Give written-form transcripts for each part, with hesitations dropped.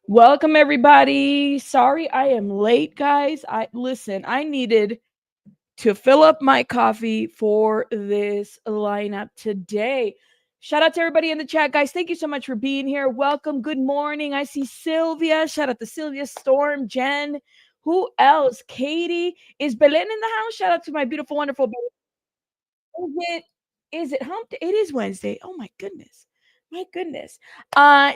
Welcome everybody. Sorry I am late, guys. I needed to fill up my coffee for this lineup today. Shout out to everybody in the chat, guys. Thank you so much for being here. Welcome. Good morning. I see Sylvia. Shout out to Sylvia, Storm, Jen. Who else? Katie. Is Belen in the house? Shout out to my beautiful, wonderful is it hump day? It is Wednesday. Oh my goodness. My goodness.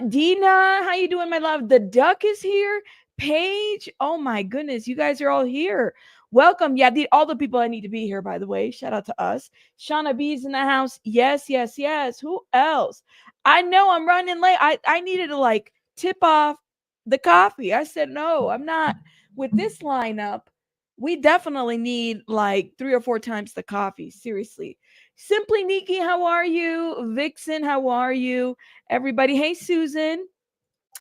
Dina, how you doing, my love? The duck is here. Paige. Oh my goodness. You guys are all here. Welcome. Yeah, all the people I need to be here, by the way. Shout out to us. Shauna B's in the house. Yes, yes, yes. Who else? I know I'm running late. I needed to like tip off the coffee. I said, no, I'm not with this lineup. We definitely need like 3 or 4 times the coffee. Seriously. Simply Nikki, how are you? Vixen, how are you? Everybody, hey Susan,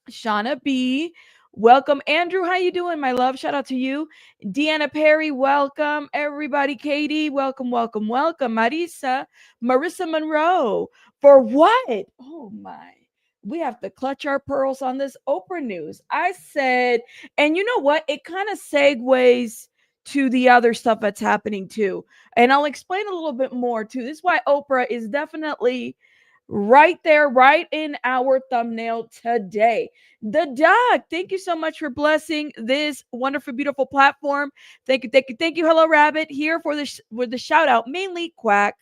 Shauna B. Welcome, Andrew. How you doing, my love? Shout out to you, Deanna Perry. Welcome, everybody. Katie, welcome, welcome, welcome. Marissa Monroe. For what? Oh my. We have to clutch our pearls on this Oprah news. I said, and you know what? It kind of segues to the other stuff that's happening too. And I'll explain a little bit more too. This is why Oprah is definitely right there, right in our thumbnail today. The Doc, thank you so much for blessing this wonderful, beautiful platform. Thank you, thank you, thank you. Hello, Rabbit, here for the shout out, mainly Quack.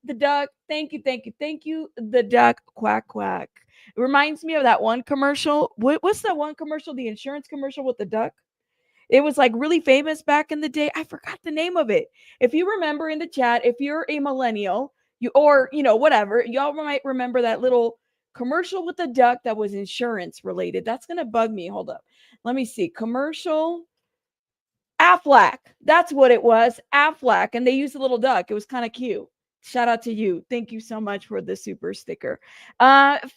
The Duck, thank you, thank you, thank you. The Duck, quack, quack. It reminds me of that one commercial. What's that one commercial? The insurance commercial with the duck. It was like really famous back in the day. I forgot the name of it. If you remember in the chat, if you're a millennial, whatever, y'all might remember that little commercial with the duck that was insurance related. That's gonna bug me. Hold up. Let me see. Commercial. Aflac. That's what it was. Aflac. And they used a little duck. It was kind of cute. Shout out to you. Thank you so much for the super sticker.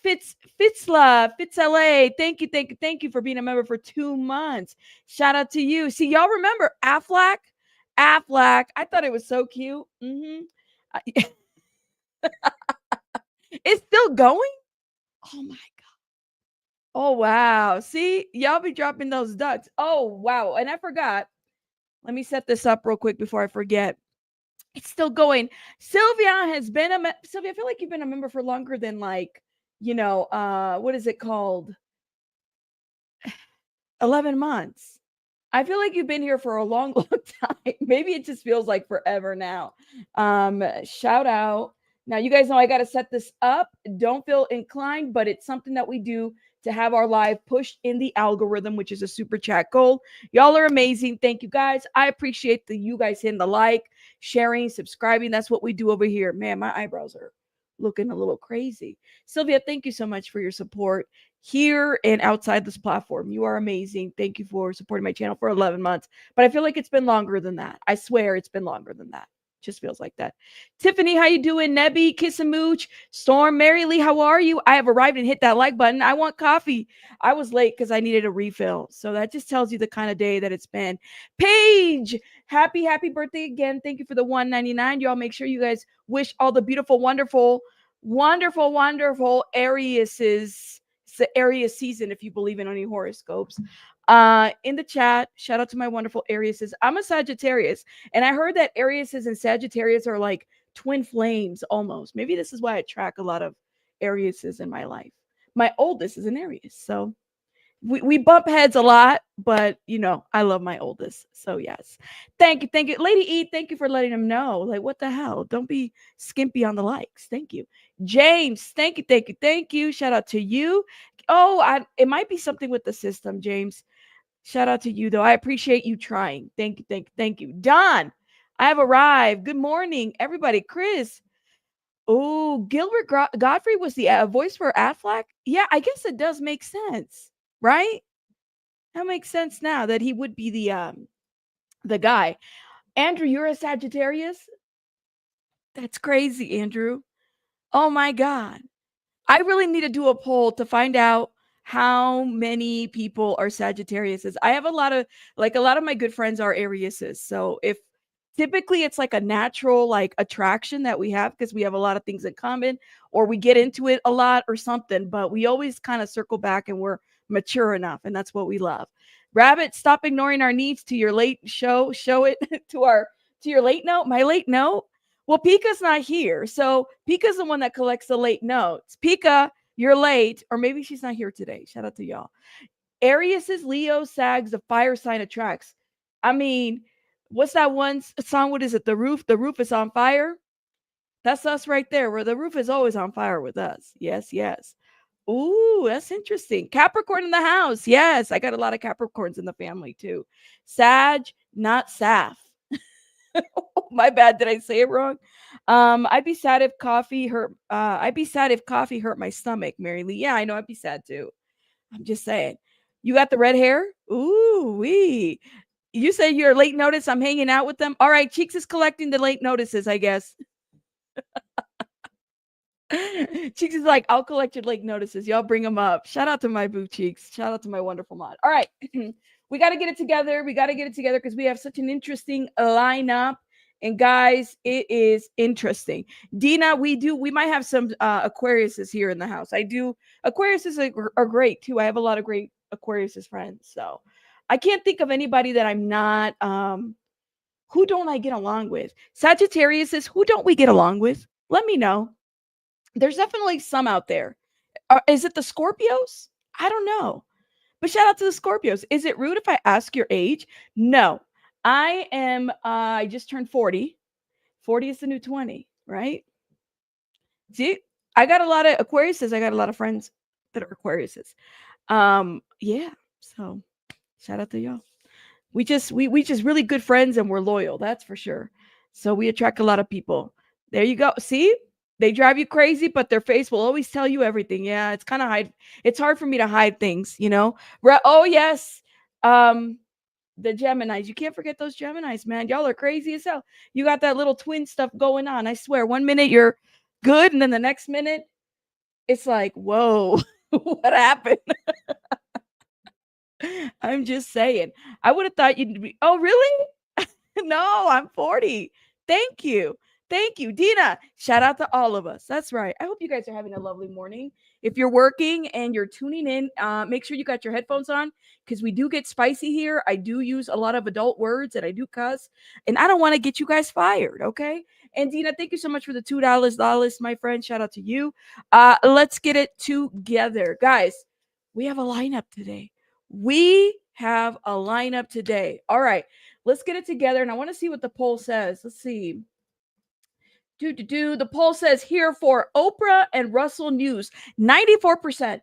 Fitz LA. Thank you, thank you, thank you for being a member for 2 months. Shout out to you. See, y'all remember Aflac? Aflac. I thought it was so cute. It's still going? Oh my God. Oh wow. See, y'all be dropping those ducks. Oh wow. And I forgot. Let me set this up real quick before I forget. It's still going. Sylvia has been Sylvia, I feel like you've been a member for longer than like, what is it called? 11 months. I feel like you've been here for a long, long time. Maybe it just feels like forever now. Shout out. Now, you guys know I got to set this up. Don't feel inclined, but it's something that we do to have our live pushed in the algorithm, which is a super chat goal. Y'all are amazing. Thank you guys. I appreciate you guys hitting the like, sharing, subscribing. That's what we do over here. Man, my eyebrows are looking a little crazy. Sylvia, thank you so much for your support here and outside this platform. You are amazing. Thank you for supporting my channel for 11 months. But I feel like it's been longer than that. I swear it's been longer than that. Just feels like that. Tiffany, how you doing? Nebby, Kiss and Mooch, Storm, Mary Lee, how are you? I have arrived and hit that like button. I want coffee. I was late because I needed a refill. So that just tells you the kind of day that it's been. Paige, happy birthday again. Thank you for the $1.99. Y'all make sure you guys wish all the beautiful, wonderful, wonderful, wonderful Ariuses. It's the Aries season if you believe in any horoscopes. In the chat, shout out to my wonderful Ariuses. I'm a Sagittarius, and I heard that Ariuses and Sagittarius are like twin flames almost. Maybe this is why I track a lot of Ariuses in my life. My oldest is an Aries, so we bump heads a lot, but I love my oldest. So yes. Thank you. Lady E, thank you for letting him know. Like, what the hell? Don't be skimpy on the likes. Thank you. James, thank you. Shout out to you. Oh, it might be something with the system, James. Shout out to you though. I appreciate you trying. Thank you. Don, I have arrived. Good morning, everybody. Chris. Oh, Gilbert Godfrey was the voice for Affleck. Yeah, I guess it does make sense, right? That makes sense now that he would be the guy. Andrew, you're a Sagittarius? That's crazy, Andrew. Oh my God. I really need to do a poll to find out how many people are Sagittariuses. I have a lot of my good friends are Ariuses. So if Typically it's like a natural like attraction that we have because we have a lot of things in common, or we get into it a lot or something, but we always kind of circle back and we're mature enough, and that's what we love. Rabbit, stop ignoring our needs to your late show it to your late note. My late note. Well, Pika's not here, so Pika's the one that collects the late notes. Pika, you're late, or maybe she's not here today. Shout out to y'all. Aries is Leo, Sags, the fire sign attracts. I mean, what's that one song? What is it? The roof. The roof is on fire. That's us right there, where the roof is always on fire with us. Yes, yes. Ooh, that's interesting. Capricorn in the house. Yes, I got a lot of Capricorns in the family too. Sag, not Saf. My bad. Did I say it wrong? I'd be sad if coffee hurt. I'd be sad if coffee hurt my stomach, Mary Lee. Yeah, I know. I'd be sad too. I'm just saying. You got the red hair? Ooh, wee. You say you're late notice. I'm hanging out with them. All right, Cheeks is collecting the late notices, I guess. Cheeks is like, I'll collect your late notices. Y'all bring them up. Shout out to my boo Cheeks. Shout out to my wonderful mod. All right. We got to get it together. We got to get it together because we have such an interesting lineup. And guys, it is interesting. Dina, we might have some Aquariuses here in the house. I do. Aquariuses are great too. I have a lot of great Aquariuses friends. So I can't think of anybody that I'm not. Who don't I get along with? Sagittarius is who don't we get along with? Let me know. There's definitely some out there. Is it the Scorpios? I don't know. But shout out to the Scorpios. Is it rude if I ask your age? No. I just turned 40. 40 is the new 20, right? See, I got a lot of Aquariuses. I got a lot of friends that are Aquariuses. Yeah. So shout out to y'all. We just really good friends and we're loyal, that's for sure. So we attract a lot of people. There you go. See? They drive you crazy, but their face will always tell you everything. Yeah, it's kind of hide. It's hard for me to hide things, you know. Oh yes, the Geminis. You can't forget those Geminis, man. Y'all are crazy as hell. You got that little twin stuff going on. I swear. One minute you're good, and then the next minute it's like, whoa, what happened? I'm just saying. I would have thought you'd be. Oh, really? No, I'm 40. Thank you. Thank you, Dina. Shout out to all of us. That's right. I hope you guys are having a lovely morning. If you're working and you're tuning in, make sure you got your headphones on because we do get spicy here. I do use a lot of adult words and I do cuss, and I don't want to get you guys fired. Okay. And Dina, thank you so much for the $2, my friend. Shout out to you. Let's get it together, guys. We have a lineup today. We have a lineup today. All right. Let's get it together. And I want to see what the poll says. Let's see. The poll says here for Oprah and Russell News, 94%.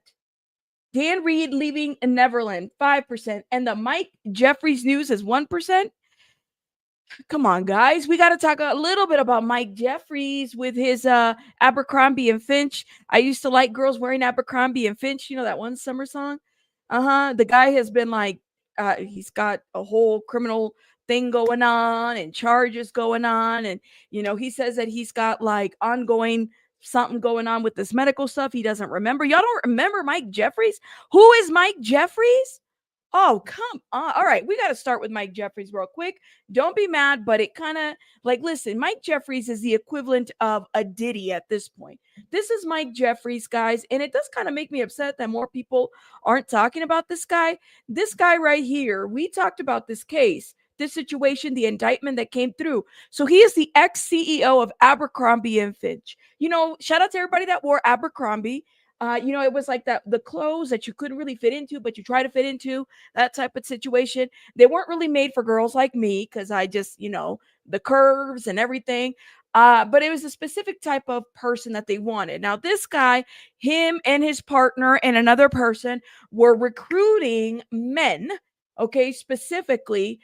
Dan Reed leaving Neverland, 5%. And the Mike Jeffries News is 1%. Come on, guys. We got to talk a little bit about Mike Jeffries with his Abercrombie and Finch. I used to like girls wearing Abercrombie and Finch. You know that one summer song? The guy has been like, he's got a whole criminal thing going on and charges going on. And, you know, he says that he's got like ongoing something going on with this medical stuff. He doesn't remember. Y'all don't remember Mike Jeffries? Who is Mike Jeffries? Oh, come on. All right. We got to start with Mike Jeffries real quick. Don't be mad, but it kind of like, listen, Mike Jeffries is the equivalent of a Diddy at this point. This is Mike Jeffries, guys. And it does kind of make me upset that more people aren't talking about this guy. This guy right here, we talked about this case, this situation, the indictment that came through. So he is the ex-CEO of Abercrombie and Finch. You know, shout out to everybody that wore Abercrombie. You know, it was like that the clothes that you couldn't really fit into, but you try to fit into, that type of situation. They weren't really made for girls like me because I just, you know, the curves and everything. But it was a specific type of person that they wanted. Now, this guy, him and his partner and another person were recruiting men, okay, specifically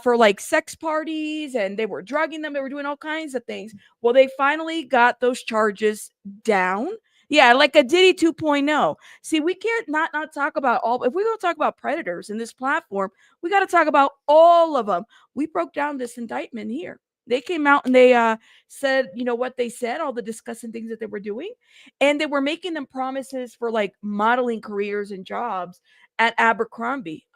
for like sex parties, and they were drugging them. They were doing all kinds of things. Well, they finally got those charges down. Yeah, like a Diddy 2.0. See, we can't not talk about all. If we're going to talk about predators in this platform, we got to talk about all of them. We broke down this indictment here. They came out and they said, you know, what they said, all the disgusting things that they were doing. And they were making them promises for like modeling careers and jobs at Abercrombie.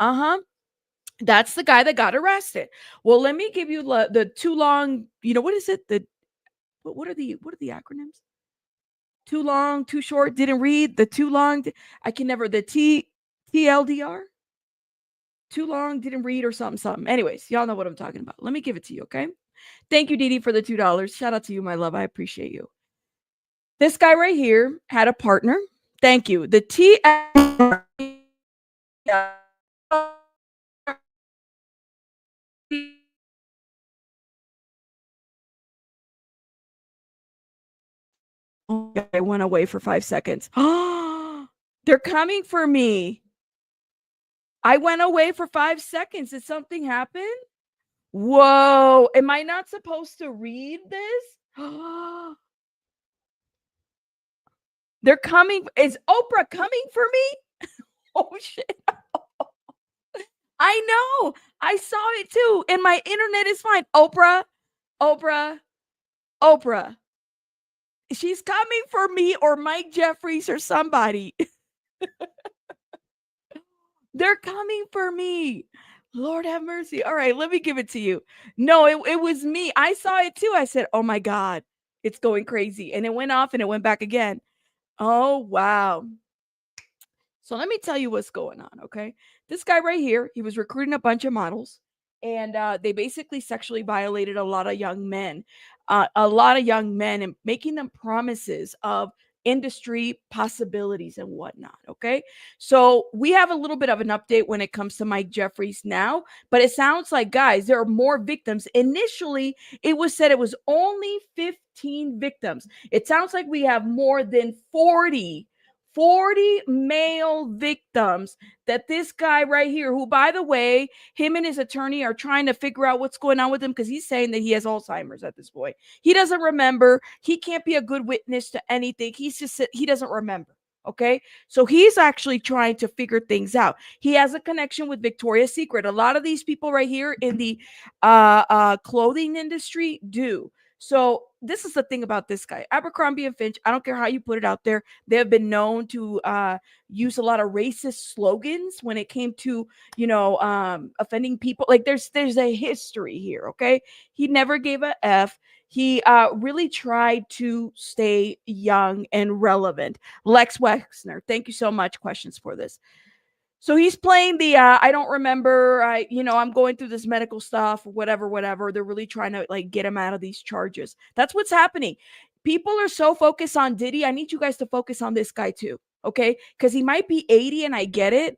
That's the guy that got arrested. Well, let me give you the too long, what is it? What are the acronyms? Too long, too short, didn't read, the too long, I can never, the TLDR? Too long, didn't read, or something, something. Anyways, y'all know what I'm talking about. Let me give it to you, okay? Thank you, Didi, for the $2. Shout out to you, my love. I appreciate you. This guy right here had a partner. Thank you. The T. I went away for 5 seconds. They're coming for me. I went away for 5 seconds. Did something happen? Whoa. Am I not supposed to read this? They're coming. Is Oprah coming for me? Oh, shit. I know. I saw it too. And my internet is fine. Oprah, Oprah. She's coming for me or Mike Jeffries or somebody. They're coming for me. Lord have mercy. All right, let me give it to you. No, it was me. I saw it too. I said, oh my God, it's going crazy. And it went off and it went back again. Oh, wow. So let me tell you what's going on, okay? This guy right here, he was recruiting a bunch of models, and they basically sexually violated a lot of young men, and making them promises of industry possibilities and whatnot, okay? So we have a little bit of an update when it comes to Mike Jeffries now, but it sounds like, guys, there are more victims. Initially, it was said it was only 15 victims. It sounds like we have more than 40 male victims that this guy right here, who, by the way, him and his attorney are trying to figure out what's going on with him, because he's saying that he has Alzheimer's at this point. He doesn't remember. He can't be a good witness to anything. He doesn't remember. Okay. So he's actually trying to figure things out. He has a connection with Victoria's Secret. A lot of these people right here in the clothing industry do. So this is the thing about this guy, Abercrombie and Finch. I don't care how you put it out there. They have been known to use a lot of racist slogans when it came to, offending people. Like there's a history here. Okay. He never gave a F. He really tried to stay young and relevant. Lex Wexner, thank you so much. Questions for this. So he's playing the I don't remember, I'm going through this medical stuff, whatever. They're really trying to like get him out of these charges. That's what's happening. People are so focused on Diddy. I need you guys to focus on this guy too, okay? Because he might be 80 and I get it.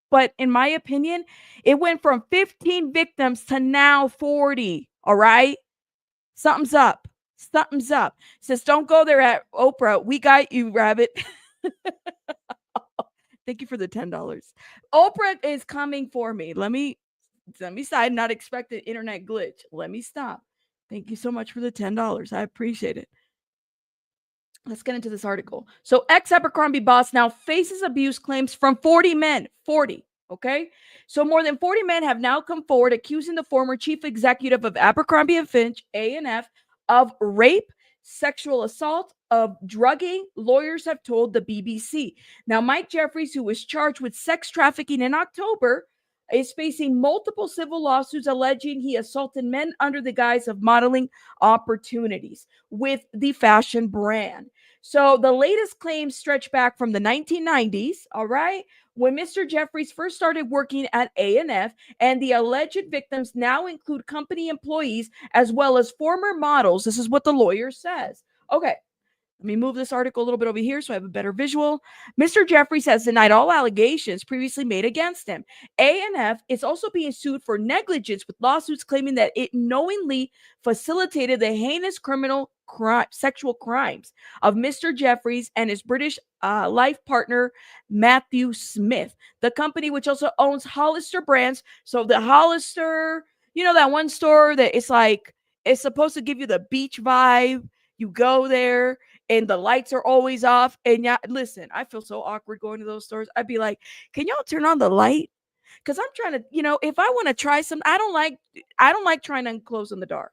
But in my opinion, it went from 15 victims to now 40. All right. Something's up. Something's up. Says, don't go there at Oprah. We got you, Rabbit. Thank you for the $10. Oprah is coming for me. Let me side, not expected internet glitch. Let me stop. Thank you so much for the $10. I appreciate it. Let's get into this article. So ex-Abercrombie boss now faces abuse claims from 40 men. 40. Okay. So more than 40 men have now come forward accusing the former chief executive of Abercrombie and Finch, A&F, of rape, sexual assault, of drugging, lawyers have told the BBC. Now, Mike Jeffries, who was charged with sex trafficking in October, is facing multiple civil lawsuits alleging he assaulted men under the guise of modeling opportunities with the fashion brand. So the latest claims stretch back from the 1990s, all right, when Mr. Jeffries first started working at A&F, and the alleged victims now include company employees as well as former models. This is what the lawyer says. Okay. Let me move this article a little bit over here so I have a better visual. Mr. Jeffries has denied all allegations previously made against him. A&F is also being sued for negligence with lawsuits claiming that it knowingly facilitated the heinous sexual crimes of Mr. Jeffries and his British life partner, Matthew Smith. The company, which also owns Hollister brands. So the Hollister, that one store that it's supposed to give you the beach vibe. You go there and the lights are always off. And yeah, listen, I feel so awkward going to those stores. I'd be like, can y'all turn on the light? Because I'm trying to, if I want to try some, I don't like trying on clothes in the dark.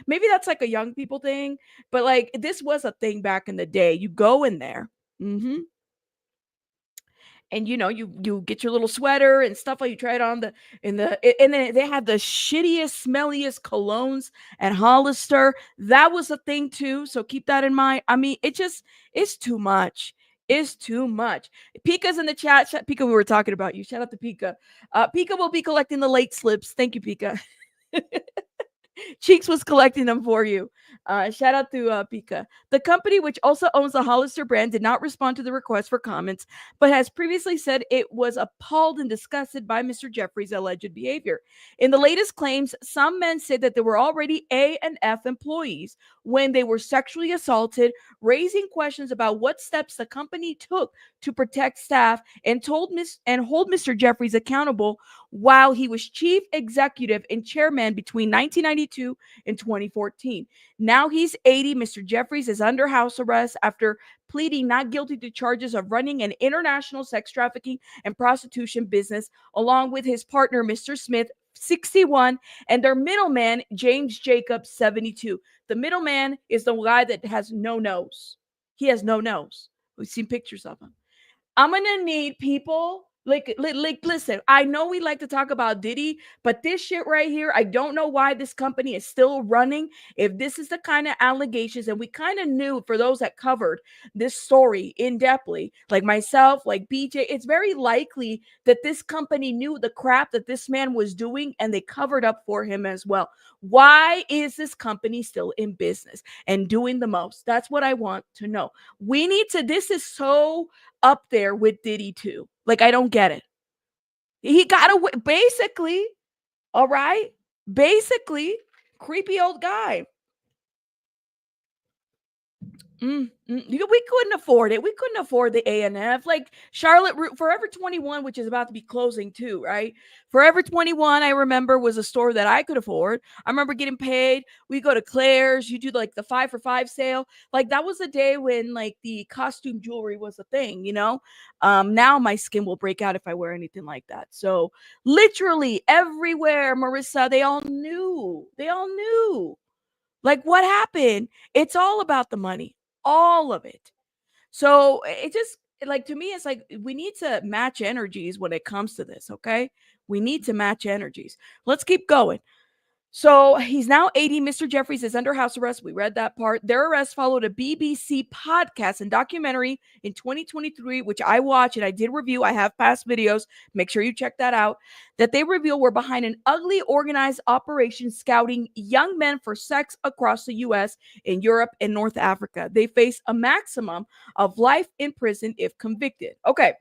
Maybe that's like a young people thing, but like this was a thing back in the day. You go in there. and you get your little sweater and stuff, like you try it on and then they had the shittiest, smelliest colognes at Hollister. That was a thing too, so keep that in mind. I mean, it's too much. It's too much. Pika's in the chat. Pika, we were talking about you. Shout out to Pika. Pika will be collecting the late slips. Thank you, Pika. Cheeks was collecting them for you. Shout out to Pika. The company, which also owns the Hollister brand, did not respond to the request for comments, but has previously said it was appalled and disgusted by Mr. Jeffries' alleged behavior. In the latest claims, some men said that they were already A and F employees when they were sexually assaulted, raising questions about what steps the company took to protect staff and hold Mr. Jeffries accountable while he was chief executive and chairman between 1992 and 2014. Now he's 80. Mr. Jeffries is under house arrest after pleading not guilty to charges of running an international sex trafficking and prostitution business, along with his partner, Mr. Smith, 61, and their middleman, James Jacobs, 72. The middleman is the guy that has no nose. He has no nose. We've seen pictures of him. I'm gonna need people like listen. I know we like to talk about Diddy, but this shit right here, I don't know why this company is still running. If this is the kind of allegations, and we kind of knew for those that covered this story in depthly, like myself, like BJ, it's very likely that this company knew the crap that this man was doing and they covered up for him as well. Why is this company still in business and doing the most? That's what I want to know. We need to, this is so up there with Diddy too. Like, I don't get it. He got away, basically. All right. Basically, creepy old guy. We couldn't afford it. We couldn't afford the A&F. Like Charlotte, Forever 21, which is about to be closing too, right? Forever 21, I remember, was a store that I could afford. I remember getting paid. We go to Claire's. You do like the 5 for 5 sale. Like that was the day when like the costume jewelry was a thing, you know? Now my skin will break out if I wear anything like that. So literally everywhere, Marissa, they all knew. They all knew. Like what happened? It's all about the money. All of it. So it just, like, to me, it's like we need to match energies when it comes to this. Okay, we need to match energies. Let's keep going. So he's now 80. Mr. Jeffries is under house arrest. We read that part. Their arrest followed a BBC podcast and documentary in 2023, which I watched and I did review. I have past videos. Make sure you check that out. That they reveal were behind an ugly organized operation scouting young men for sex across the U.S., in Europe, and North Africa. They face a maximum of life in prison if convicted. Okay.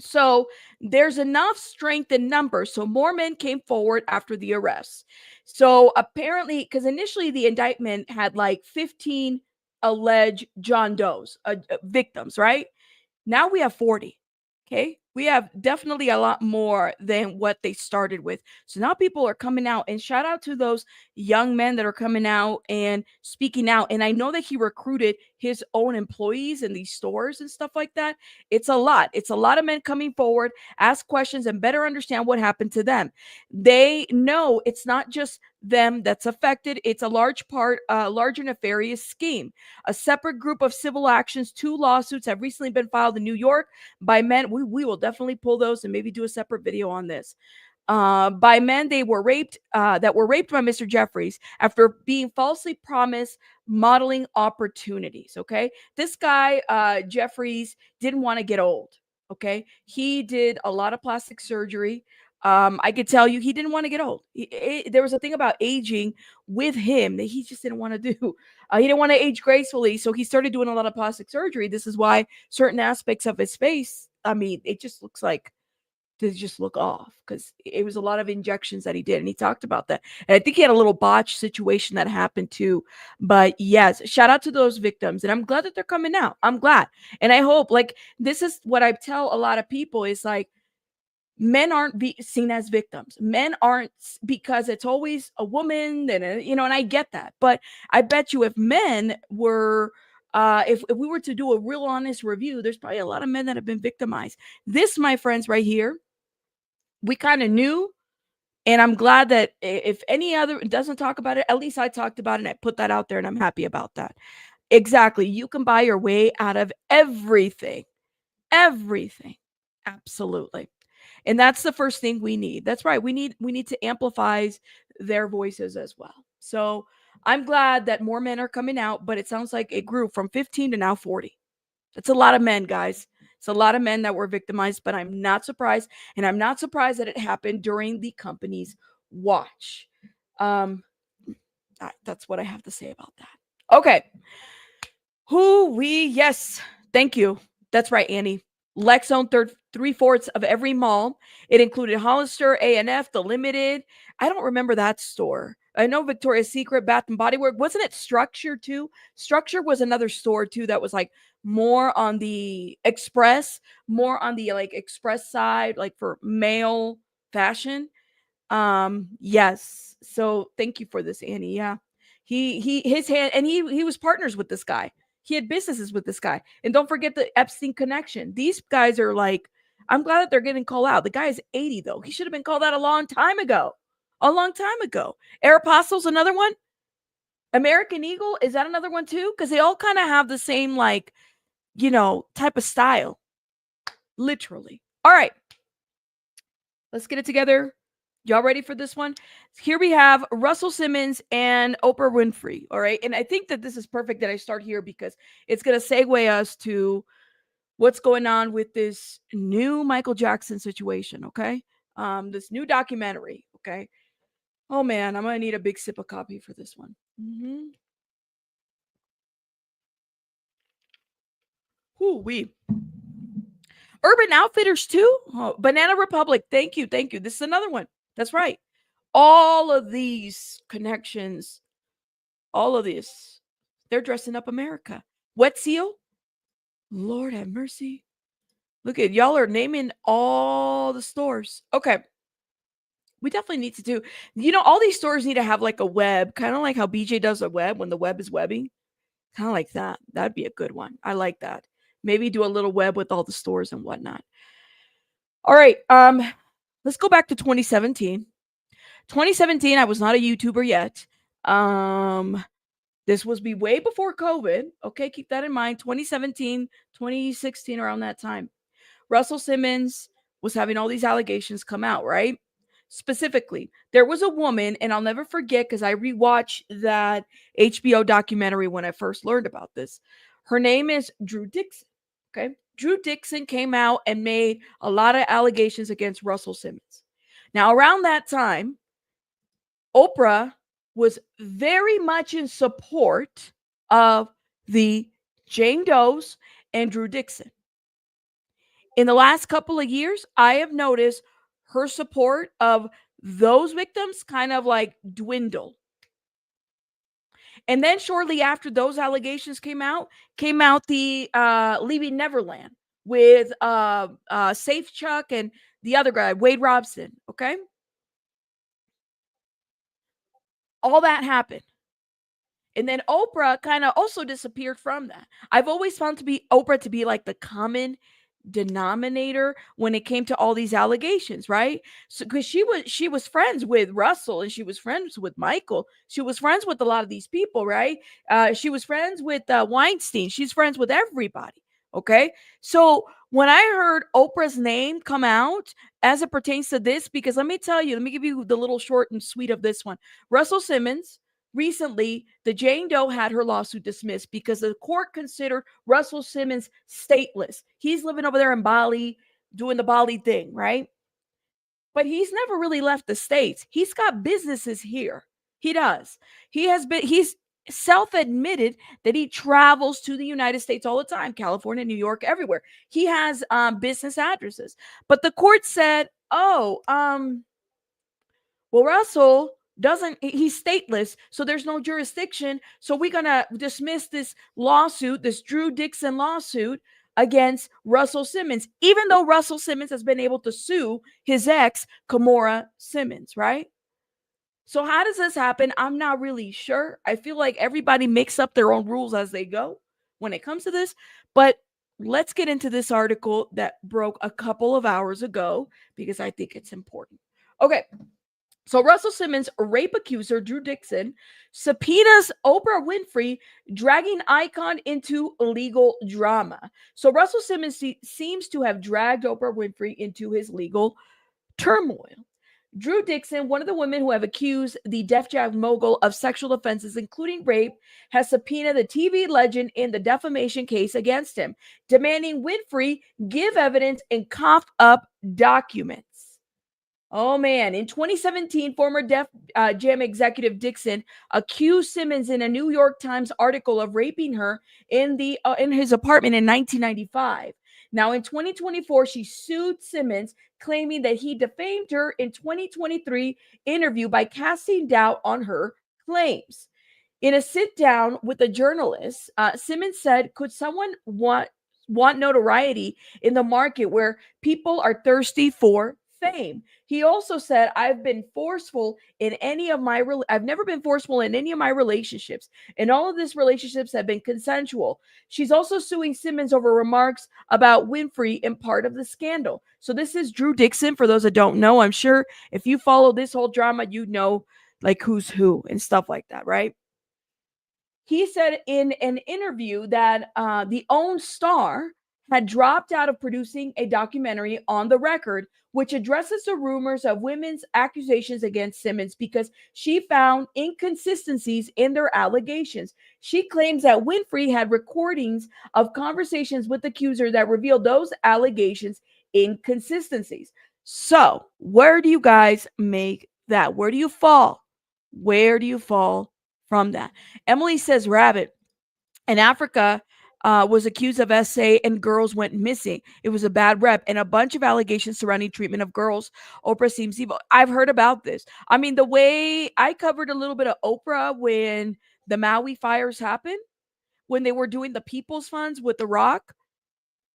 So there's enough strength in numbers. So more men came forward after the arrest. So apparently, because initially the indictment had like 15 alleged John Doe's victims, right? Now we have 40. Okay. We have definitely a lot more than what they started with. So now people are coming out, and shout out to those young men that are coming out and speaking out. And I know that he recruited his own employees in these stores and stuff like that. It's a lot. It's a lot of men coming forward, ask questions, and better understand what happened to them. They know it's not just them that's affected. It's a larger nefarious scheme. A separate group of civil actions, 2 lawsuits have recently been filed in New York by men. We will definitely pull those and maybe do a separate video on this. By men that were raped by Mr. Jeffries after being falsely promised modeling opportunities. Okay. This guy, Jeffries, didn't want to get old. Okay. He did a lot of plastic surgery. I could tell you he didn't want to get old. There was a thing about aging with him that he just didn't want to do. He didn't want to age gracefully, so he started doing a lot of plastic surgery. This is why certain aspects of his face, I mean, it just looks like they just look off, because it was a lot of injections that he did, and he talked about that. And I think he had a little botch situation that happened too. But yes, shout out to those victims, and I'm glad that they're coming out. I'm glad, and I hope, like, this is what I tell a lot of people is like, men aren't seen as victims. Men aren't, because it's always a woman, and and I get that. But I bet you if men were, if we were to do a real honest review, there's probably a lot of men that have been victimized. This, my friends, right here, we kind of knew. And I'm glad that if any other doesn't talk about it, at least I talked about it and I put that out there, and I'm happy about that. Exactly. You can buy your way out of everything. Everything. Absolutely. And that's the first thing we need. That's right. We need to amplify their voices as well. So I'm glad that more men are coming out, but it sounds like it grew from 15 to now 40. That's a lot of men, guys. It's a lot of men that were victimized, but I'm not surprised. And I'm not surprised that it happened during the company's watch. Um, that's what I have to say about that. Okay. Yes. Thank you. That's right, Annie. Lex owned three-fourths of every mall. It included Hollister, A&F, The Limited. I don't remember that store. I know Victoria's Secret, Bath and Body Works. Wasn't it Structure too? Structure was another store too that was like more on the express, more on the like express side, like for male fashion. Yes. So thank you for this, Annie. Yeah. His hand, and he was partners with this guy. He had businesses with this guy. And don't forget the Epstein connection. These guys are like, I'm glad that they're getting called out. The guy is 80 though. He should have been called out a long time ago. A long time ago. Aeropostale's another one. American Eagle, is that another one too? Because they all kind of have the same like, type of style. Literally. All right. Let's get it together. Y'all ready for this one? Here we have Russell Simmons and Oprah Winfrey. All right. And I think that this is perfect that I start here because it's going to segue us to what's going on with this new Michael Jackson situation. Okay. This new documentary. Okay. Oh man, I'm going to need a big sip of coffee for this one. We Urban Outfitters too. Oh, Banana Republic. Thank you. Thank you. This is another one. That's right. All of these connections, all of this, they're dressing up America. Wet Seal, Lord have mercy. Look at y'all are naming all the stores. Okay. We definitely need to do, all these stores need to have like a web, kind of like how BJ does a web when the web is webbing. Kind of like that. That'd be a good one. I like that. Maybe do a little web with all the stores and whatnot. All right. Let's go back to 2017. 2017, I was not a YouTuber yet. This was way before COVID. Okay, keep that in mind. 2017, 2016, around that time. Russell Simmons was having all these allegations come out, right? Specifically, there was a woman, and I'll never forget because I rewatched that HBO documentary when I first learned about this. Her name is Drew Dixon. Okay. Drew Dixon came out and made a lot of allegations against Russell Simmons. Now, around that time, Oprah was very much in support of the Jane Does and Drew Dixon. In the last couple of years, I have noticed her support of those victims kind of like dwindle. And then shortly after those allegations came out the Leaving Neverland with Safechuck and the other guy, Wade Robson. Okay. All that happened. And then Oprah kind of also disappeared from that. I've always found Oprah to be like the common denominator when it came to all these allegations, right? So because she was friends with Russell and she was friends with Michael, she was friends with a lot of these people, right? She was friends with Weinstein. She's friends with everybody. Okay, so when I heard Oprah's name come out as it pertains to this, because let me give you the little short and sweet of this one. Russell Simmons. Recently, the Jane Doe had her lawsuit dismissed because the court considered Russell Simmons stateless. He's living over there in Bali, doing the Bali thing, right? But he's never really left the States. He's got businesses here. He does. He's self-admitted that he travels to the United States all the time, California, New York, everywhere. He has business addresses. But the court said, well, Russell he's stateless, so there's no jurisdiction. So we're going to dismiss this lawsuit, this Drew Dixon lawsuit against Russell Simmons, even though Russell Simmons has been able to sue his ex, Kimora Simmons, right? So how does this happen? I'm not really sure. I feel like everybody makes up their own rules as they go when it comes to this. But let's get into this article that broke a couple of hours ago because I think it's important. Okay. So Russell Simmons' rape accuser, Drew Dixon, subpoenas Oprah Winfrey, dragging icon into legal drama. So Russell Simmons seems to have dragged Oprah Winfrey into his legal turmoil. Drew Dixon, one of the women who have accused the Def Jam mogul of sexual offenses, including rape, has subpoenaed the TV legend in the defamation case against him, demanding Winfrey give evidence and cough up documents. Oh man, in 2017, former Def Jam executive Dixon accused Simmons in a New York Times article of raping her in his apartment in 1995. Now in 2024, she sued Simmons, claiming that he defamed her in 2023 interview by casting doubt on her claims. In a sit down with a journalist, Simmons said, "Could someone want notoriety in the market where people are thirsty for fame?" He also said, I've never been forceful in any of my relationships, and all of these relationships have been consensual." She's also suing Simmons over remarks about Winfrey and part of the scandal. So this is Drew Dixon. For those that don't know, I'm sure if you follow this whole drama, you know like who's who and stuff like that, right? He said in an interview that the OWN star had dropped out of producing a documentary on the record, which addresses the rumors of women's accusations against Simmons because she found inconsistencies in their allegations. She claims that Winfrey had recordings of conversations with the accuser that revealed those allegations inconsistencies. So, where do you guys make that? Where do you fall? Where do you fall from that? Emily says rabbit. In Africa, was accused of SA and girls went missing. It was a bad rep and a bunch of allegations surrounding treatment of girls. Oprah seems evil. I've heard about this. I mean, the way I covered a little bit of Oprah when the Maui fires happened, when they were doing the People's Funds with The Rock.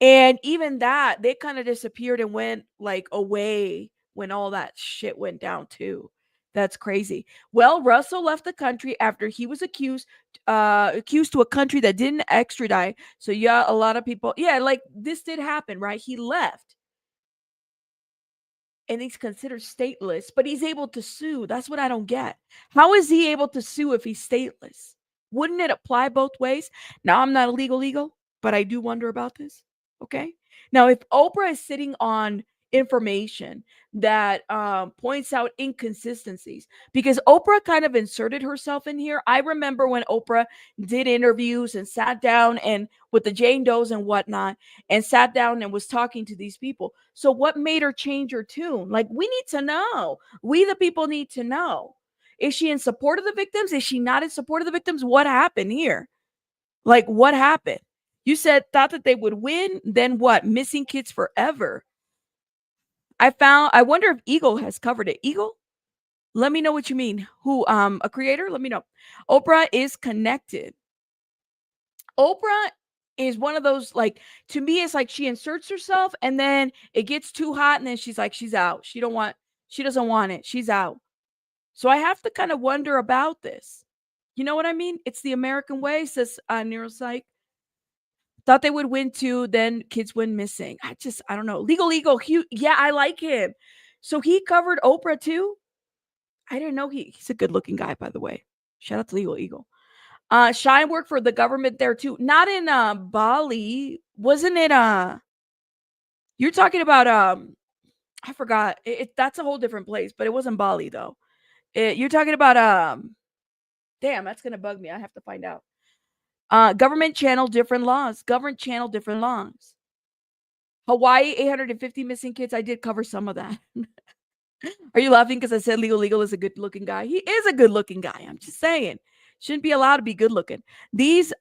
And even that, they kind of disappeared and went like away when all that shit went down too. That's crazy. Well, Russell left the country after he was accused to a country that didn't extradite. So yeah, a lot of people, yeah, like this did happen, right? He left and he's considered stateless, but he's able to sue. That's what I don't get. How is he able to sue if he's stateless? Wouldn't it apply both ways? Now, I'm not a legal, but I do wonder about this. Okay. Now, if Oprah is sitting on information that points out inconsistencies, because Oprah kind of inserted herself in here. I remember when Oprah did interviews and sat down and with the Jane Does and whatnot, and sat down and was talking to these people. So, what made her change her tune? Like, we need to know. We, the people, need to know. Is she in support of the victims? Is she not in support of the victims? What happened here? Like, what happened? You thought that they would win, then what? Missing kids forever. I wonder if Eagle has covered it. Eagle? Let me know what you mean. Who, a creator? Let me know. Oprah is connected. Oprah is one of those, like, to me, it's like she inserts herself and then it gets too hot and then she's like, she's out. She doesn't want it. She's out. So I have to kind of wonder about this. You know what I mean? It's the American way, says Neuropsych. Thought they would win too, then kids went missing. I don't know. Legal, yeah, I like him. So he covered Oprah too? I didn't know he's a good looking guy, by the way. Shout out to Legal Eagle. Shine worked for the government there too. Not in Bali. Wasn't it you're talking about I forgot. That's a whole different place, but it wasn't Bali though. You're talking about damn, that's gonna bug me. I have to find out. Government channel different laws. Government channel different laws. Hawaii, 850 missing kids. I did cover some of that. Are you laughing because I said Legal is a good looking guy? He is a good looking guy. I'm just saying. Shouldn't be allowed to be good looking. These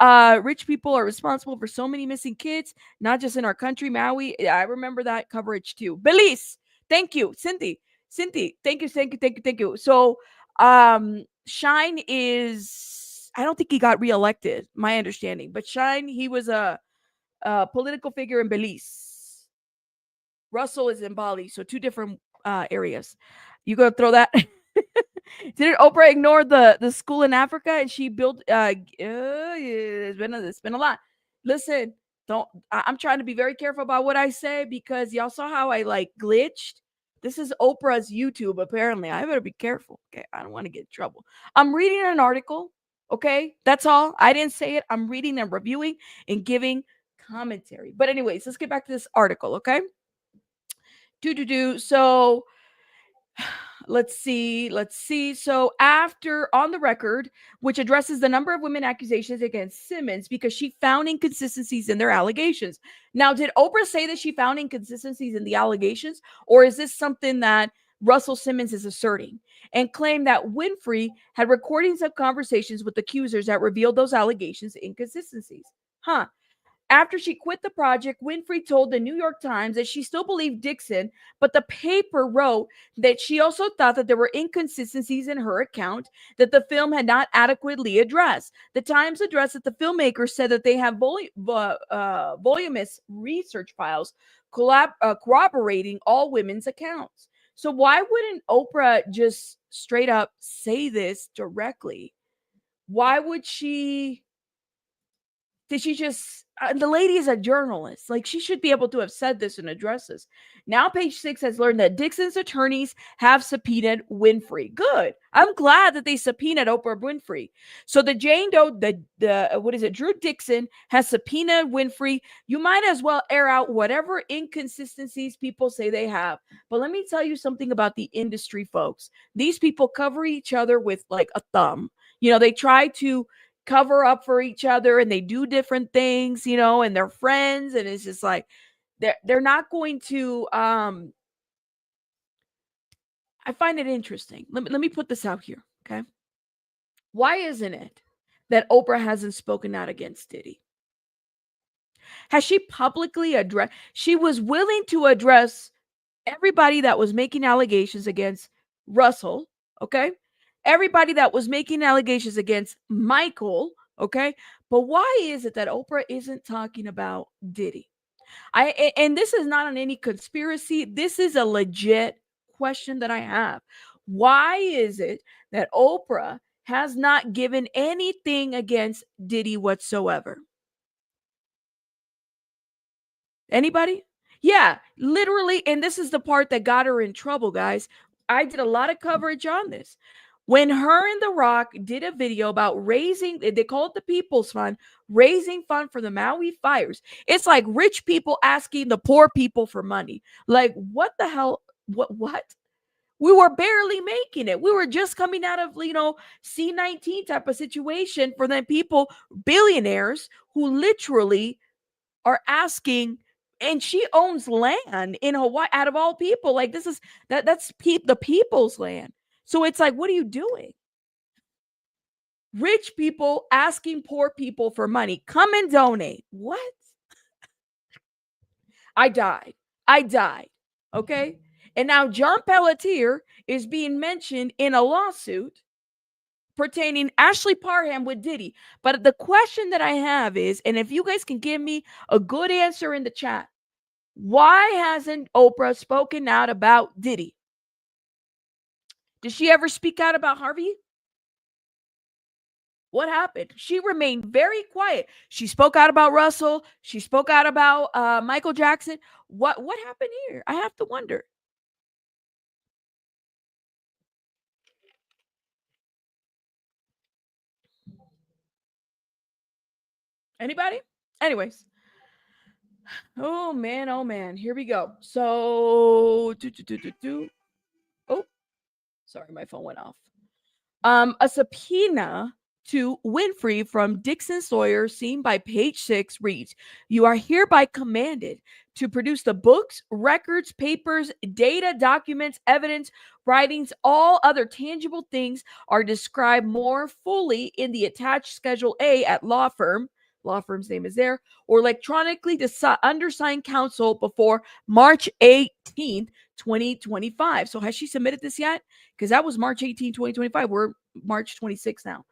rich people are responsible for so many missing kids, not just in our country, Maui. I remember that coverage too. Belize, thank you. Cindy, thank you. So Shine is, I don't think he got reelected, my understanding, but Shine, he was a political figure in Belize. Russell is in Bali, so two different areas. You gonna throw that? Didn't Oprah ignore the school in Africa and she built? It's been a lot. Listen, don't. I'm trying to be very careful about what I say because y'all saw how I like glitched. This is Oprah's YouTube, apparently. I better be careful. Okay. I don't want to get in trouble. I'm reading an article. Okay. That's all. I didn't say it. I'm reading and reviewing and giving commentary. But, anyways, let's get back to this article. Okay. So let's see. So after On the Record, which addresses the number of women accusations against Simmons because she found inconsistencies in their allegations. Now, did Oprah say that she found inconsistencies in the allegations, or is this something that Russell Simmons is asserting, and claimed that Winfrey had recordings of conversations with accusers that revealed those allegations inconsistencies? After she quit the project, Winfrey told the New York Times that she still believed Dixon, but the paper wrote that she also thought that there were inconsistencies in her account that the film had not adequately addressed. The Times addressed that the filmmakers said that they have voluminous research files corroborating all women's accounts. So why wouldn't Oprah just straight up say this directly? Why would she? Did she just the lady is a journalist. Like, she should be able to have said this and addressed this. Now, Page Six has learned that Dixon's attorneys have subpoenaed Winfrey. Good. I'm glad that they subpoenaed Oprah Winfrey. So the Jane Doe, Drew Dixon has subpoenaed Winfrey. You might as well air out whatever inconsistencies people say they have. But let me tell you something about the industry, folks. These people cover each other with like a thumb. They try to cover up for each other, and they do different things, and they're friends, and it's just like they're not going to I find it interesting. Let me put this out here, okay? Why isn't it that Oprah hasn't spoken out against Diddy? Has she publicly addressed? She was willing to address everybody that was making allegations against Russell, okay? Everybody that was making allegations against Michael, okay? But why is it that Oprah isn't talking about Diddy? And this is not on any conspiracy. This is a legit question that I have. Why is it that Oprah has not given anything against Diddy whatsoever? Anybody? Yeah, literally. And this is the part that got her in trouble, guys. I did a lot of coverage on this. When her and The Rock did a video about raising, they call it the People's Fund, raising fund for the Maui fires. It's like rich people asking the poor people for money. Like, what the hell? What? We were barely making it. We were just coming out of, C-19 type of situation for them people, billionaires who literally are asking, and she owns land in Hawaii out of all people. Like, this is that's the people's land. So it's like, what are you doing? Rich people asking poor people for money. Come and donate. What? I died. Okay. And now John Pelletier is being mentioned in a lawsuit pertaining Ashley Parham with Diddy. But the question that I have is, and if you guys can give me a good answer in the chat, why hasn't Oprah spoken out about Diddy? Did she ever speak out about Harvey? What happened? She remained very quiet. She spoke out about Russell. She spoke out about Michael Jackson. What happened here? I have to wonder. Anybody? Anyways. Oh man. Here we go. So oh, sorry, my phone went off. A subpoena to Winfrey from Dixon's lawyer, seen by Page Six, reads, "You are hereby commanded to produce the books, records, papers, data, documents, evidence, writings, all other tangible things are described more fully in the attached Schedule A at law firm." Law firm's name is there, or electronically to undersigned counsel before March 18th, 2025. So has she submitted this yet? Because that was March 18, 2025. We're March 26 now.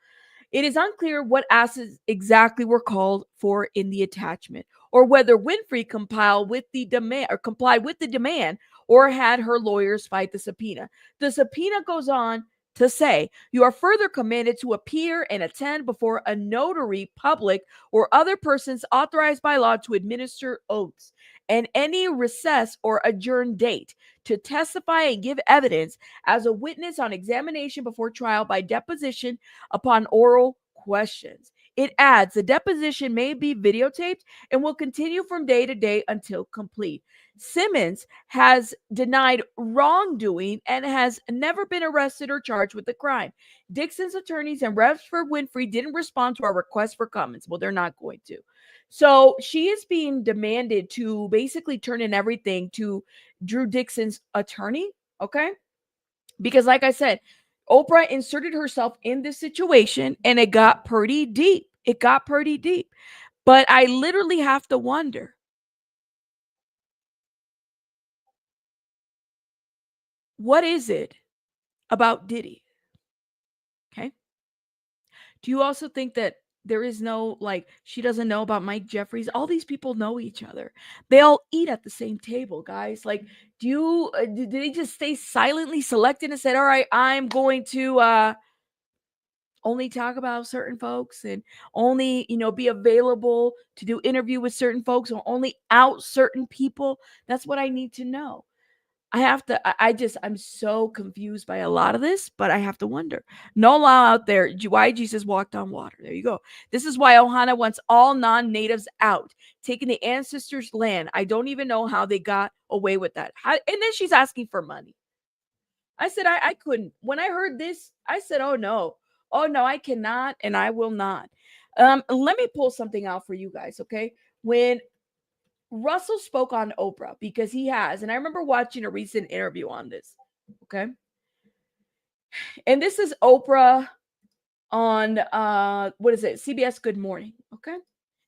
It is unclear what assets exactly were called for in the attachment, or whether Winfrey complied with the demand, or had her lawyers fight the subpoena. The subpoena goes on to say, "You are further commanded to appear and attend before a notary public or other persons authorized by law to administer oaths and any recess or adjourned date to testify and give evidence as a witness on examination before trial by deposition upon oral questions. It adds the deposition may be videotaped and will continue from day to day until complete. Simmons has denied wrongdoing and has never been arrested or charged with the crime. Dixon's attorneys and reps for Winfrey didn't respond to our request for comments. Well, they're not going to. So she is being demanded to basically turn in everything to Drew Dixon's attorney. Okay. Because, like I said, Oprah inserted herself in this situation and it got pretty deep. It got pretty deep. But I literally have to wonder, what is it about Diddy? Okay. Do you also think that there is no, like, she doesn't know about Mike Jeffries? All these people know each other. They all eat at the same table, guys. Like, did they just stay silently selected and said, all right, I'm going to only talk about certain folks and only, be available to do interview with certain folks or only out certain people? That's what I need to know. I'm so confused by a lot of this, but I have to wonder. No law out there. Why Jesus walked on water. There you go. This is why Ohana wants all non-natives out, taking the ancestors' land. I don't even know how they got away with that. And then she's asking for money. I said, I couldn't. When I heard this, I said, oh no, I cannot and I will not. Let me pull something out for you guys, okay? When Russell spoke on Oprah, because he has, and I remember watching a recent interview on this, okay? And this is Oprah on, what is it? CBS Good Morning, okay?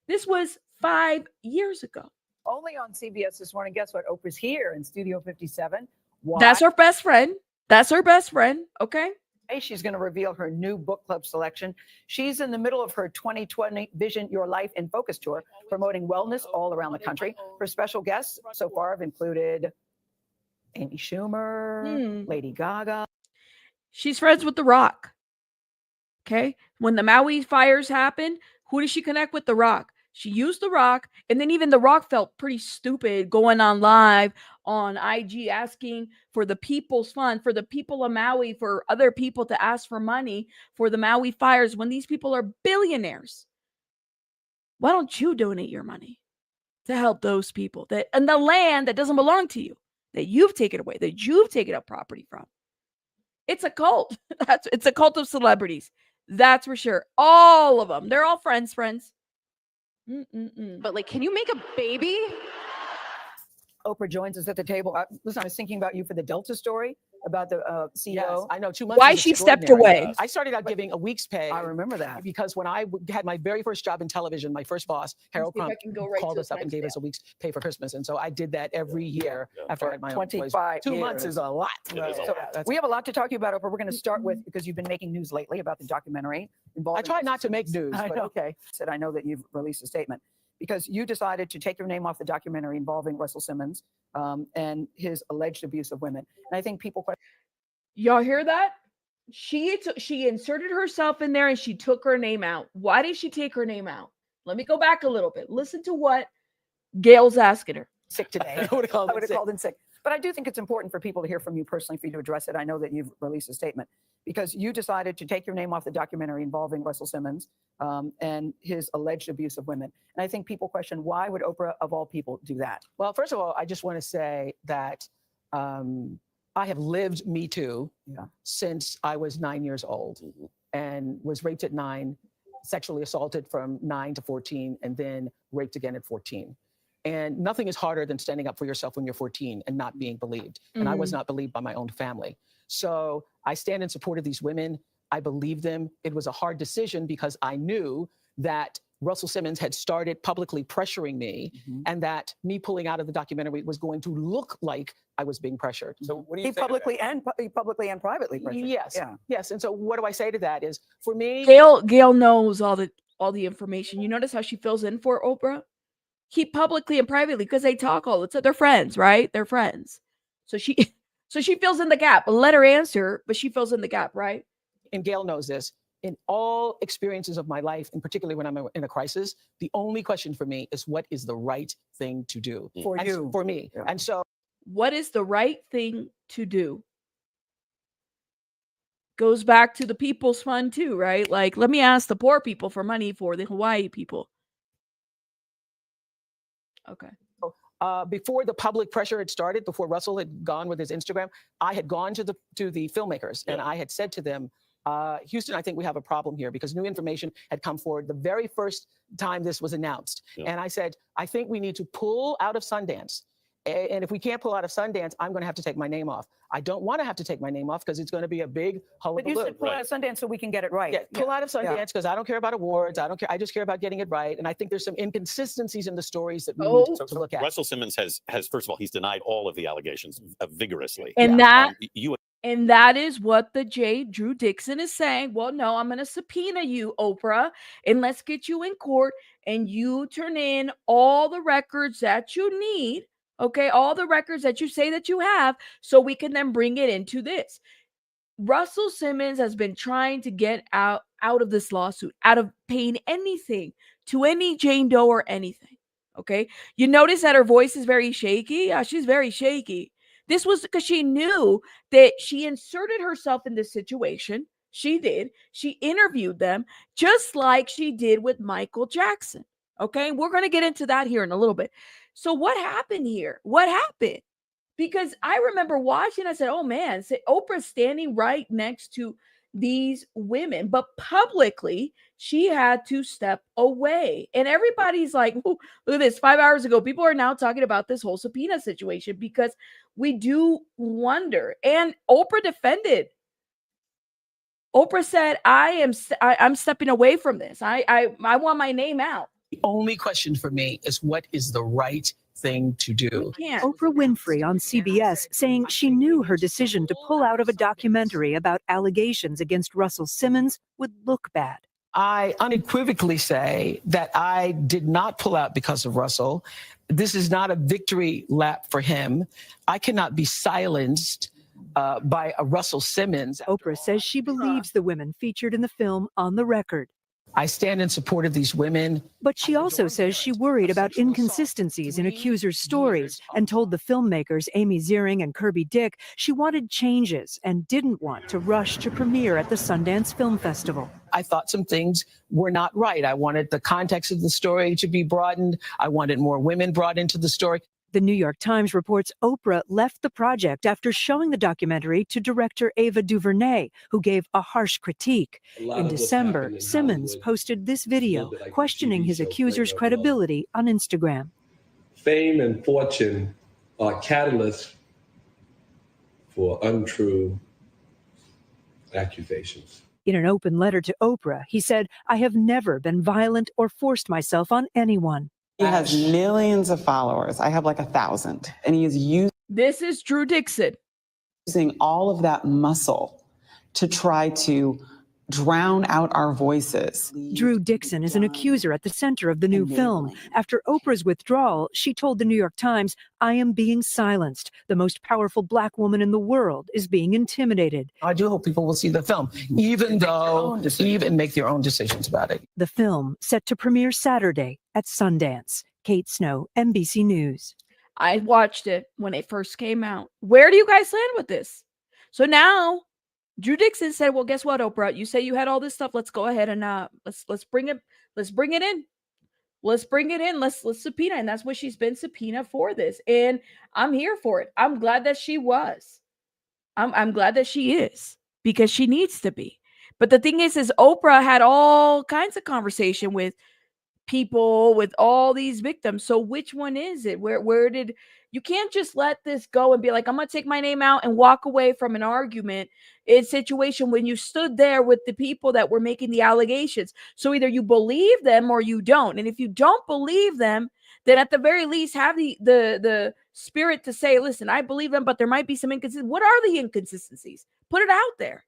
This was 5 years ago. Only on CBS this morning. Guess what? Oprah's here in Studio 57. Why? That's her best friend. That's her best friend, okay? She's going to reveal her new book club selection. She's in the middle of her 2020 Vision Your Life in Focus tour, promoting wellness all around the country. Her special guests so far have included Amy Schumer, Lady Gaga. She's friends with The Rock. Okay? When the Maui fires happened, who did she connect with? The Rock. She used The Rock, and then even The Rock felt pretty stupid going on live on IG asking for the people's fund, for the people of Maui, for other people to ask for money for the Maui fires when these people are billionaires. Why don't you donate your money to help those people that and the land that doesn't belong to you, that you've taken away, that you've taken up property from? It's a cult. It's a cult of celebrities. That's for sure. All of them. They're all friends. But like, can you make a baby? Oprah joins us at the table. Listen, I was thinking about you for the Delta story about the CEO. Yes, I know. 2 months. Why she stepped away. I started out giving a week's pay. I remember that. Because when I had my very first job in television, my first boss, Harold Crump, called us up and gave us a week's pay for Christmas. And so I did that every year after I had my own 25 2 years. months is a lot. So we have a lot to talk to you about, Oprah. We're going to start with, because you've been making news lately about the documentary involving. I try not to make news, but okay. I know that you've released a statement because you decided to take your name off the documentary involving Russell Simmons and his alleged abuse of women. And I think people question. Y'all hear that? She inserted herself in there and she took her name out. Why did she take her name out? Let me go back a little bit. Listen to what Gail's asking her. Sick today. I would have called in sick. But I do think it's important for people to hear from you personally, for you to address it. I know that you've released a statement because you decided to take your name off the documentary involving Russell Simmons and his alleged abuse of women. And I think people question, why would Oprah, of all people, do that? Well, first of all, I just want to say that I have lived Me Too since I was 9 years old and was raped at 9, sexually assaulted from 9 to 14, and then raped again at 14. And nothing is harder than standing up for yourself when you're 14 and not being believed. And I was not believed by my own family. So I stand in support of these women. I believe them. It was a hard decision because I knew that Russell Simmons had started publicly pressuring me and that me pulling out of the documentary was going to look like I was being pressured. So what do you say publicly and privately pressured? Yes. Yeah. Yes. And so what do I say to that is, for me, Gail knows all the information. You notice how she fills in for Oprah? He publicly and privately, because they talk all the time. They're friends, right? They're friends. So she fills in the gap. Let her answer, but she fills in the gap, right? and Gail knows this, in all experiences of my life, and particularly when I'm in a crisis, the only question for me is what is the right thing to do For you. for me. Yeah. And so What is the right thing to do? Goes back to the people's fund too, right? Like, let me ask the poor people for money for the Hawaii people. Okay. before the public pressure had started, before Russell had gone with his Instagram, I had gone to the filmmakers and I had said to them, Houston, I think we have a problem here, because new information had come forward the very first time this was announced. And I said, I think we need to pull out of Sundance. And if we can't pull out of Sundance, I'm going to have to take my name off. I don't want to have to take my name off because it's going to be a big hullabaloo. But you said pull out of Sundance so we can get it right. Yeah, pull out of Sundance because I don't care about awards. I don't care. I just care about getting it right. And I think there's some inconsistencies in the stories that we need to look at. Russell Simmons has first of all, he's denied all of the allegations vigorously. And and that is what the Drew Dixon is saying. Well, no, I'm going to subpoena you, Oprah, and let's get you in court and you turn in all the records that you need. Okay, all the records that you say that you have, so we can then bring it into this. Russell Simmons has been trying to get out of this lawsuit, out of paying anything to any Jane Doe or anything. Okay, you notice that her voice is very shaky. Yeah, she's very shaky. This was because she knew that she inserted herself in this situation. She did. She interviewed them just like she did with Michael Jackson. Okay, we're going to get into that here in a little bit. So what happened here? What happened? Because I remember watching, I said, oh man, Oprah's standing right next to these women, but publicly she had to step away. And everybody's like, look at this, 5 hours ago, people are now talking about this whole subpoena situation because we do wonder. And Oprah defended. Oprah said, I'm stepping away from this. I want my name out. The only question for me is what is the right thing to do? Oprah Winfrey on CBS saying she knew her decision to pull out of a documentary about allegations against Russell Simmons would look bad. I unequivocally say that I did not pull out because of Russell. This is not a victory lap for him. I cannot be silenced by a Russell Simmons. Oprah says she believes the women featured in the film on the record. I stand in support of these women. But she also says she worried about inconsistencies in accusers' stories and told the filmmakers Amy Ziering and Kirby Dick she wanted changes and didn't want to rush to premiere at the Sundance Film Festival. I thought some things were not right. I wanted the context of the story to be broadened. I wanted more women brought into the story. The New York Times reports Oprah left the project after showing the documentary to director Ava DuVernay, who gave a harsh critique. In December, Simmons posted this video questioning his accuser's credibility on Instagram. Fame and fortune are catalysts for untrue accusations. In an open letter to Oprah, he said, I have never been violent or forced myself on anyone. He has millions of followers. I have like 1,000. And he is This is Drew Dixon. using all of that muscle to try to drown out our voices. Drew Dixon is an accuser at the center of the new film. After Oprah's withdrawal, she told the New York Times, I am being silenced. The most powerful Black woman in the world is being intimidated. I do hope people will see the film, even make their own decisions about it. The film set to premiere Saturday at Sundance. Kate Snow, NBC News. I watched it when it first came out. Where do you guys land with this? So now Drew Dixon said, well, guess what, Oprah? You say you had all this stuff. Let's go ahead and let's bring it in. Let's bring it in. Let's subpoena. And that's what she's been subpoenaed for this. And I'm here for it. I'm glad that she was. I'm glad that she is, because she needs to be. But the thing is Oprah had all kinds of conversation with people, with all these victims. So which one is it? Where did you can't just let this go and be like, I'm gonna take my name out and walk away from an argument in situation when you stood there with the people that were making the allegations. So either you believe them or you don't. And if you don't believe them, then at the very least have the spirit to say, listen, I believe them, but there might be some inconsistencies. What are the inconsistencies? Put it out there.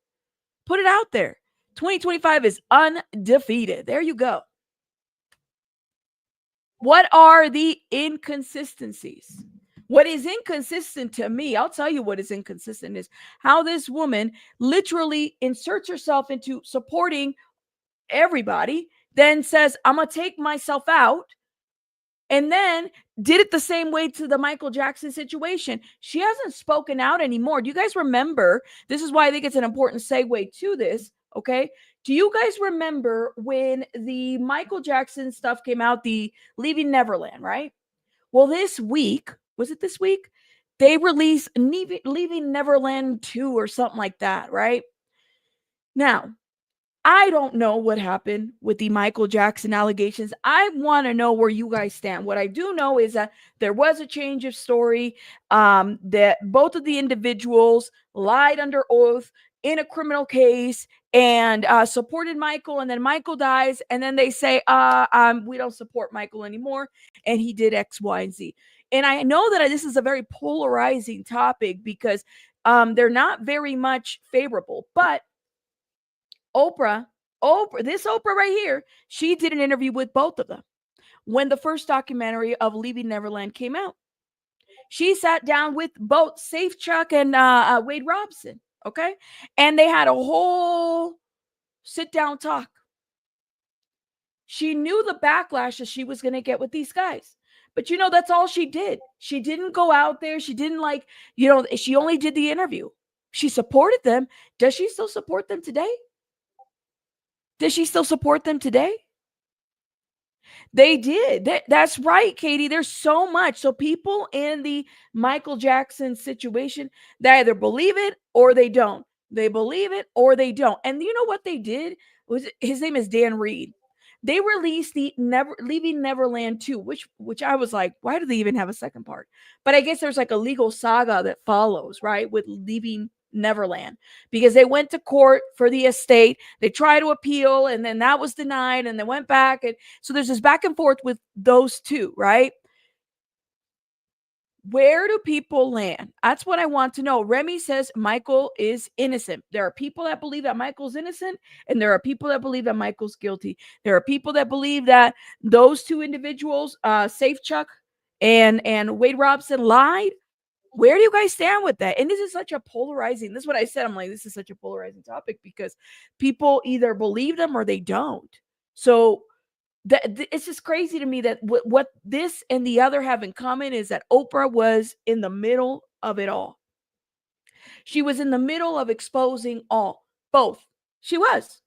Put it out there. 2025 is undefeated. There you go. What are the inconsistencies? What is inconsistent to me, I'll tell you what is inconsistent, is how this woman literally inserts herself into supporting everybody, then says, I'm going to take myself out, and then did it the same way to the Michael Jackson situation. She hasn't spoken out anymore. Do you guys remember? This is why I think it's an important segue to this, okay? Do you guys remember when the Michael Jackson stuff came out, the Leaving Neverland, right? Well, this week, was it this week? They released Leaving Neverland 2 or something like that, right? Now, I don't know what happened with the Michael Jackson allegations. I want to know where you guys stand. What I do know is that there was a change of story, that both of the individuals lied under oath in a criminal case and supported Michael, and then Michael dies, and then they say, we don't support Michael anymore, and he did X, Y, and Z. And I know that this is a very polarizing topic because they're not very much favorable, but Oprah, this Oprah right here, she did an interview with both of them when the first documentary of Leaving Neverland came out. She sat down with both Safechuck and Wade Robson, okay? And they had a whole sit-down talk. She knew the backlash that she was going to get with these guys. But, that's all she did. She didn't go out there. She didn't she only did the interview. She supported them. Does she still support them today? Does she still support them today? They did. That's right, Katie. There's so much. So people in the Michael Jackson situation, they either believe it or they don't. They believe it or they don't. And you know what they did? His name is Dan Reed. They released the Leaving Neverland 2, which I was like, why do they even have a second part? But I guess there's like a legal saga that follows, right, with Leaving Neverland, because they went to court for the estate. They tried to appeal, and then that was denied, and they went back. And so there's this back and forth with those two, right? Where do people land? That's what I want to know. Remy says Michael is innocent. There are people that believe that Michael's innocent, and there are people that believe that Michael's guilty. There are people that believe that those two individuals, Safechuck and Wade Robson, lied. Where do you guys stand with that? And this is such a polarizing, this is what I said. I'm like, this is such a polarizing topic because people either believe them or they don't. So it's just crazy to me that what this and the other have in common is that Oprah was in the middle of it all. She was in the middle of exposing both. She was.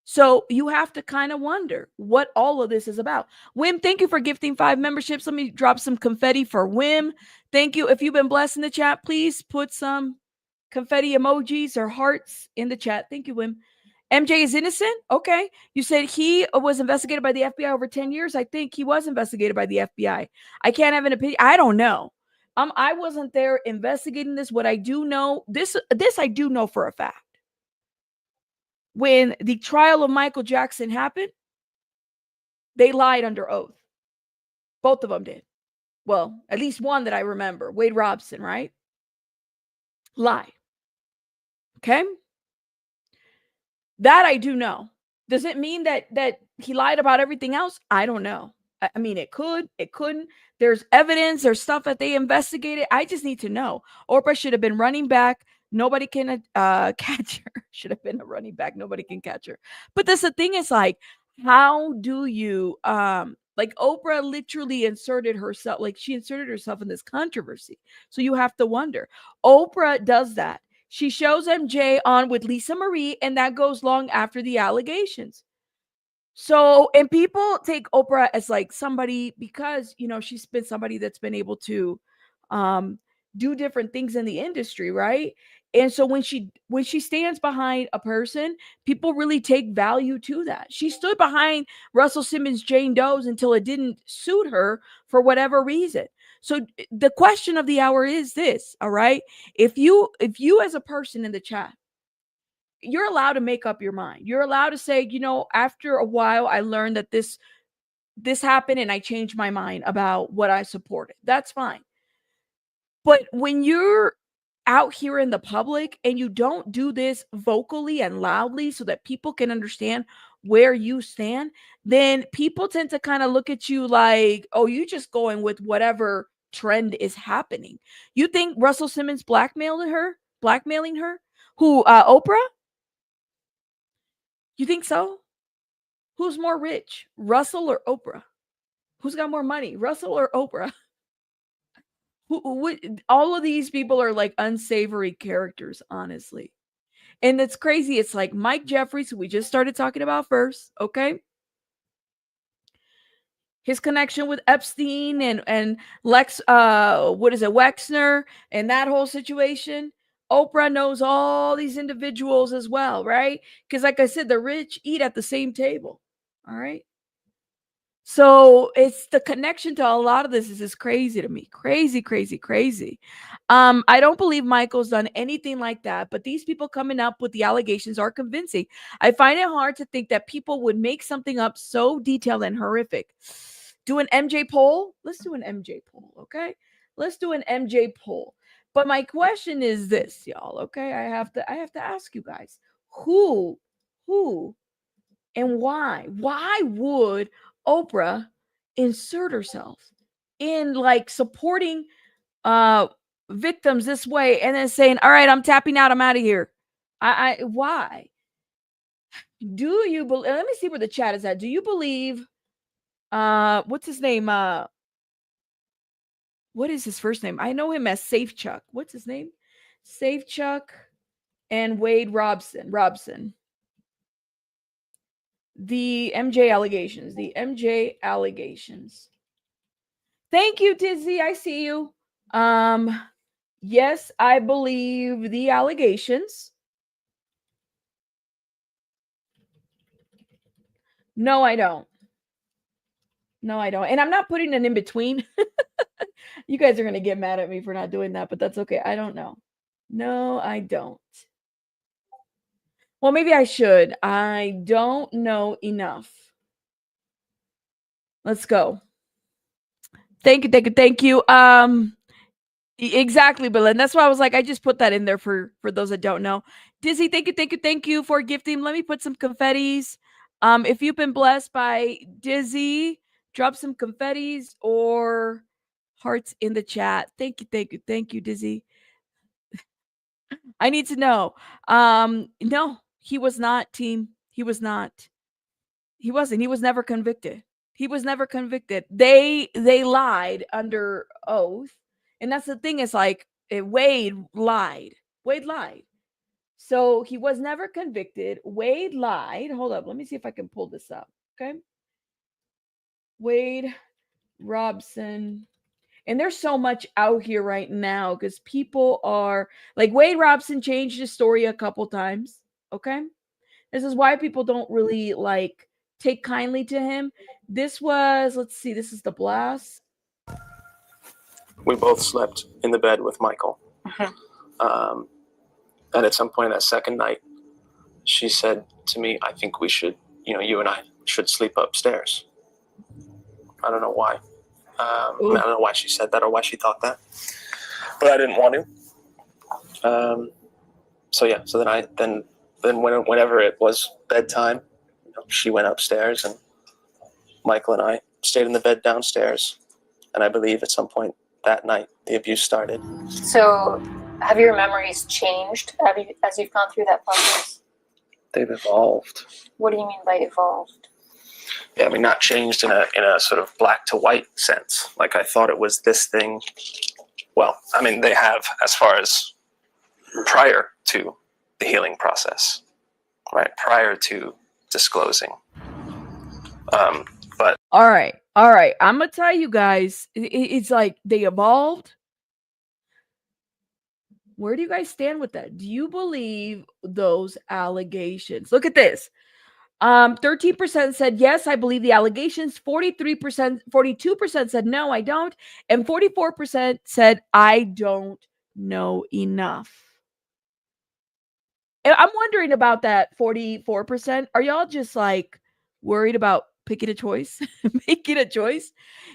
So you have to kind of wonder what all of this is about. Wim, thank you for gifting 5 memberships. Let me drop some confetti for Wim. Thank you. If you've been blessed in the chat, please put some confetti emojis or hearts in the chat. Thank you, Wim. MJ is innocent? Okay. You said he was investigated by the FBI over 10 years. I think he was investigated by the FBI. I can't have an opinion. I don't know. I wasn't there investigating this. What I do know, this I do know for a fact. When the trial of Michael Jackson happened, they lied under oath. Both of them did. Well, at least one that I remember, Wade Robson, right? Lied. Okay? That I do know. Does it mean that he lied about everything else? I don't know. I mean, it could, it couldn't. There's evidence, there's stuff that they investigated. I just need to know. Oprah should have been running back. Nobody can catch her. Should have been a running back. Nobody can catch her. But that's the thing is like, how do you, like Oprah literally inserted herself, like she inserted herself in this controversy. So you have to wonder. Oprah does that. She shows MJ on with Lisa Marie, and that goes long after the allegations. So, and people take Oprah as like somebody because, she's been somebody that's been able to do different things in the industry, right? And so when she stands behind a person, people really take value to that. She stood behind Russell Simmons' Jane Doe's until it didn't suit her for whatever reason. So the question of the hour is this, all right? If you as a person in the chat, you're allowed to make up your mind. You're allowed to say, after a while, I learned that this happened and I changed my mind about what I supported. That's fine. But when you're out here in the public and you don't do this vocally and loudly so that people can understand where you stand, then people tend to kind of look at you like, oh, you just going with whatever trend is happening. You think Russell Simmons blackmailing her? Who, Oprah? You think so? Who's more rich, Russell or Oprah? Who's got more money, Russell or Oprah? All of these people are like unsavory characters, honestly. And it's crazy. It's like Mike Jeffries, who we just started talking about first, okay? His connection with Epstein and Wexner and that whole situation. Oprah knows all these individuals as well, right? Because like I said, the rich eat at the same table. All right. So it's the connection to a lot of this is just crazy to me. Crazy, crazy, crazy. I don't believe Michael's done anything like that, but these people coming up with the allegations are convincing. I find it hard to think that people would make something up so detailed and horrific. Do an MJ poll? Let's do an MJ poll, okay? Let's do an MJ poll. But my question is this, y'all, okay? I have to ask you guys. Who and why? Why would Oprah insert herself in like supporting victims this way and then saying, all right, I'm tapping out, I'm out of here? Why? Do you believe? Let me see where the chat is at. Do you believe what's his name? What is his first name? I know him as Safechuck. What's his name? Safechuck and Wade Robson. The MJ allegations. Thank you, Dizzy. I see you. Yes, I believe the allegations. No, I don't. And I'm not putting an in between. You guys are going to get mad at me for not doing that, but that's okay. I don't know. No, I don't. Well, maybe I should. I don't know enough. Let's go. Thank you. Exactly, Bill. And that's why I was like, I just put that in there for those that don't know. Dizzy, thank you for gifting. Let me put some confettis. If you've been blessed by Dizzy, drop some confettis or hearts in the chat. Thank you, Dizzy. I need to know. No, he was not, team. He was not. He wasn't. He was never convicted. They lied under oath. And that's the thing, is like Wade lied. So he was never convicted. Wade lied. Hold up. Let me see if I can pull this up. Okay. Wade Robson. And there's so much out here right now because people are like, Wade Robson changed his story a couple times. Okay. This is why people don't really like take kindly to him. This was, let's see, this is the blast. We both slept in the bed with Michael. And at some point that second night, she said to me, I think we should, you and I should sleep upstairs. I don't know why. I don't know why she said that or why she thought that, but I didn't want to. So then whenever it was bedtime, she went upstairs and Michael and I stayed in the bed downstairs. And I believe at some point that night, the abuse started. So have your memories changed as you've gone through that process? They've evolved. What do you mean by evolved? Yeah, I mean, not changed in a sort of black to white sense. Like I thought it was this thing. Well, I mean, they have as far as prior to the healing process, right? Prior to disclosing. But all right. I'm gonna tell you guys, it's like they evolved. Where do you guys stand with that? Do you believe those allegations? Look at this. 13% said yes, I believe the allegations. 42% said no, I don't, and 44% said I don't know enough. And I'm wondering about that 44%. Are y'all just like worried about picking a choice, making a choice?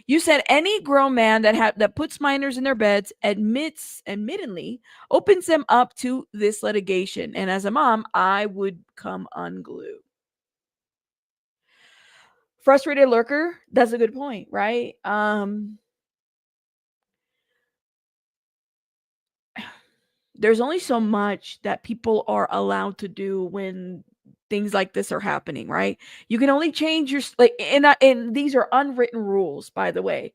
You said any grown man that puts minors in their beds admittedly opens them up to this litigation. And as a mom, I would come unglued. Frustrated lurker, that's a good point, right? there's only so much that people are allowed to do when things like this are happening, right? You can only change your like, and these are unwritten rules, by the way.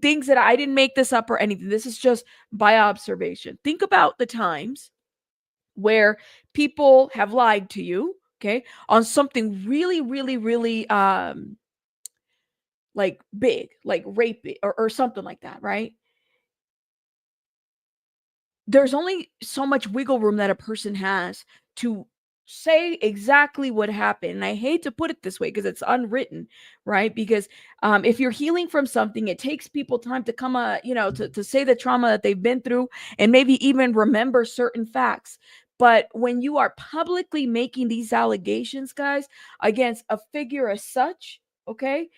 Things that I didn't make this up or anything. This is just by observation. Think about the times where people have lied to you, okay, on something really, really, really like big, like rape or something like that, right? There's only so much wiggle room that a person has to say exactly what happened. And I hate to put it this way because it's unwritten, right? Because if you're healing from something, it takes people time to come, to say the trauma that they've been through and maybe even remember certain facts. But when you are publicly making these allegations, guys, against a figure as such, okay,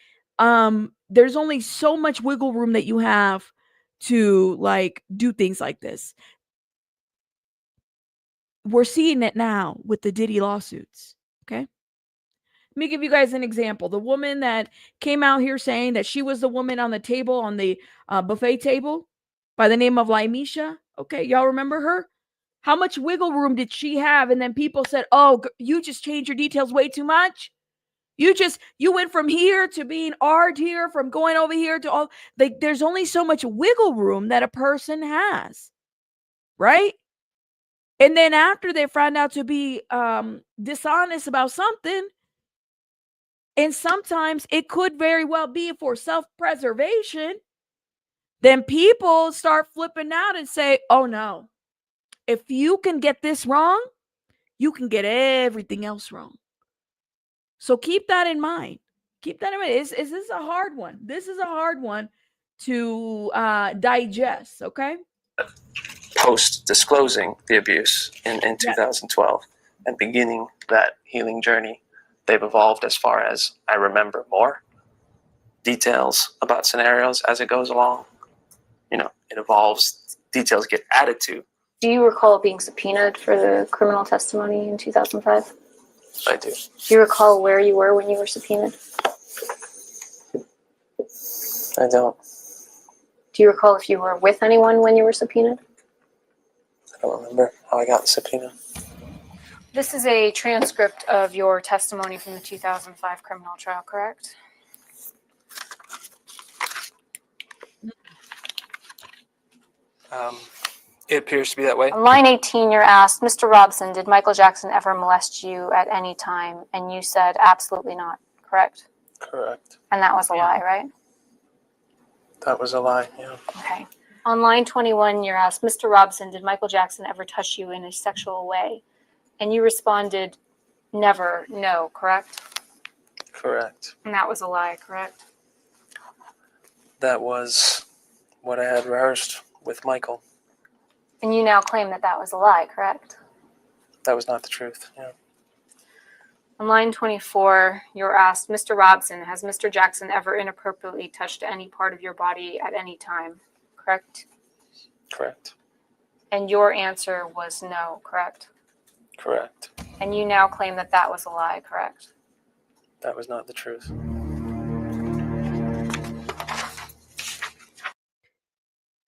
there's only so much wiggle room that you have to like do things like this. We're seeing it now with the Diddy lawsuits. Okay. Let me give you guys an example. The woman that came out here saying that she was the woman on the table, on the buffet table, by the name of Laimisha. Okay. Y'all remember her? How much wiggle room did she have? And then people said, oh, you just changed your details way too much. You went from here to being art here, from going over here to all. Like, there's only so much wiggle room that a person has. Right? And then after they find out to be dishonest about something, and sometimes it could very well be for self-preservation, then people start flipping out and say, oh no, if you can get this wrong, you can get everything else wrong. So keep that in mind. Keep that in mind. Is this a hard one? This is a hard one to digest, okay? Post disclosing the abuse in 2012 and beginning that healing journey, they've evolved as far as I remember more details about scenarios as it goes along. You know, it evolves, details get added to. Do you recall being subpoenaed for the criminal testimony in 2005? I do. Do you recall where you were when you were subpoenaed? I don't. Do you recall if you were with anyone when you were subpoenaed? I don't remember how I got the subpoena. This is a transcript of your testimony from the 2005 criminal trial, correct? It appears to be that way. On line 18, you're asked, Mr. Robson, did Michael Jackson ever molest you at any time? And you said, absolutely not, correct? Correct. And that was a lie, right? That was a lie, yeah. Okay. On line 21, you're asked, Mr. Robson, did Michael Jackson ever touch you in a sexual way? And you responded, never, no, correct? Correct. And that was a lie, correct? That was what I had rehearsed with Michael. And you now claim that that was a lie, correct? That was not the truth, yeah. On line 24, you're asked, Mr. Robson, has Mr. Jackson ever inappropriately touched any part of your body at any time, correct? Correct. And your answer was no, correct? Correct. And you now claim that that was a lie, correct? That was not the truth.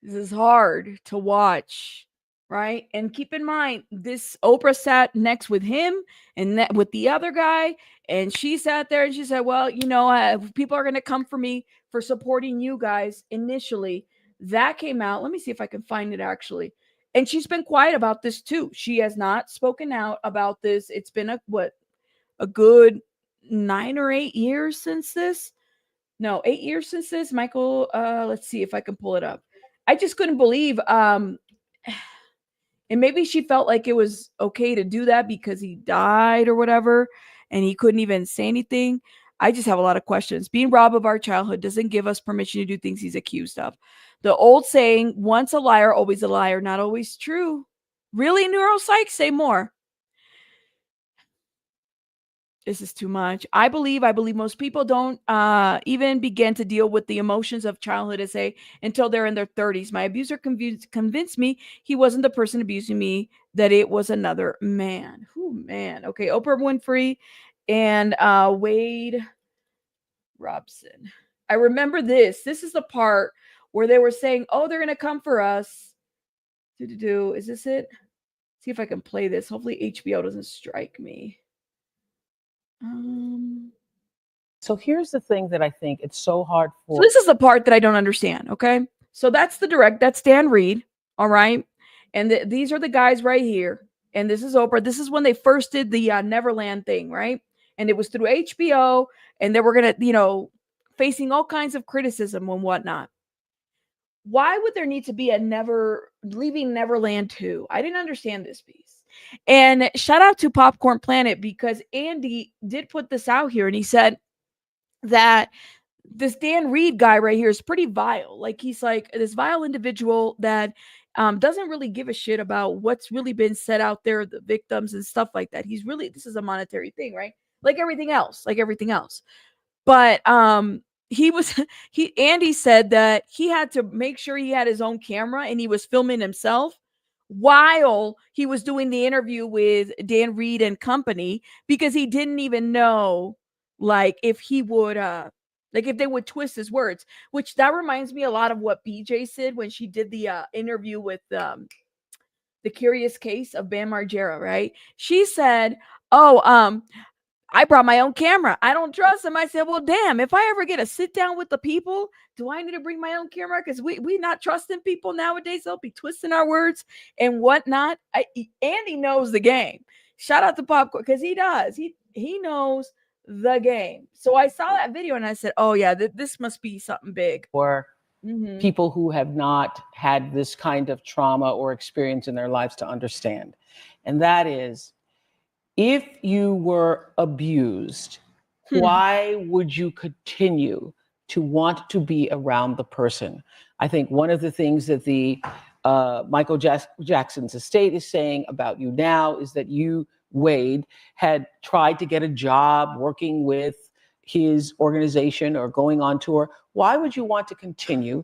This is hard to watch, right? And keep in mind, this Oprah sat next with him and with the other guy, and she sat there and she said, well, people are going to come for me for supporting you guys initially. That came out. Let me see if I can find it actually. And she's been quiet about this too. She has not spoken out about this. It's been a good 9 or 8 years since this. No, 8 years since this. Michael, let's see if I can pull it up. I just couldn't believe, and maybe she felt like it was okay to do that because he died or whatever, and he couldn't even say anything. I just have a lot of questions. Being robbed of our childhood doesn't give us permission to do things he's accused of. The old saying, once a liar, always a liar, not always true. Really, neuropsych? Say more. This is too much. I believe most people don't even begin to deal with the emotions of childhood until they're in their 30s. My abuser convinced me he wasn't the person abusing me, that it was another man. Ooh, man. Okay, Oprah Winfrey and Wade Robson. I remember this. This is the part where they were saying, oh, they're going to come for us. Is this it? See if I can play this. Hopefully HBO doesn't strike me. So here's the thing that I think it's so hard for. So this is the part that I don't understand. Okay. So that's that's Dan Reed. All right. And these are the guys right here. And this is Oprah. This is when they first did the Neverland thing, right? And it was through HBO, and they were going to, facing all kinds of criticism and whatnot. Why would there need to be leaving Neverland 2? I didn't understand this piece. And shout out to Popcorn Planet, because Andy did put this out here, and he said that this Dan Reed guy right here is pretty vile. Like, he's like this vile individual that doesn't really give a shit about what's really been said out there, the victims and stuff like that. This is a monetary thing, right? Like everything else. But Andy said that he had to make sure he had his own camera, and he was filming himself while he was doing the interview with Dan Reed and company, because he didn't even know, like, if he would if they would twist his words, which that reminds me a lot of what BJ said when she did the interview with the Curious Case of Bam Margera, right? She said, I brought my own camera. I don't trust him. I said, well, damn, if I ever get a sit down with the people, do I need to bring my own camera? Because we not trusting people nowadays. They'll be twisting our words and whatnot. Andy knows the game. Shout out to Popcorn, because he does. He knows the game. So I saw that video and I said, oh yeah, this must be something big. For people who have not had this kind of trauma or experience in their lives to understand. And that is, if you were abused, why would you continue to want to be around the person? I think one of the things that the Michael Jackson's estate is saying about you now is that you, Wade, had tried to get a job working with his organization or going on tour. Why would you want to continue?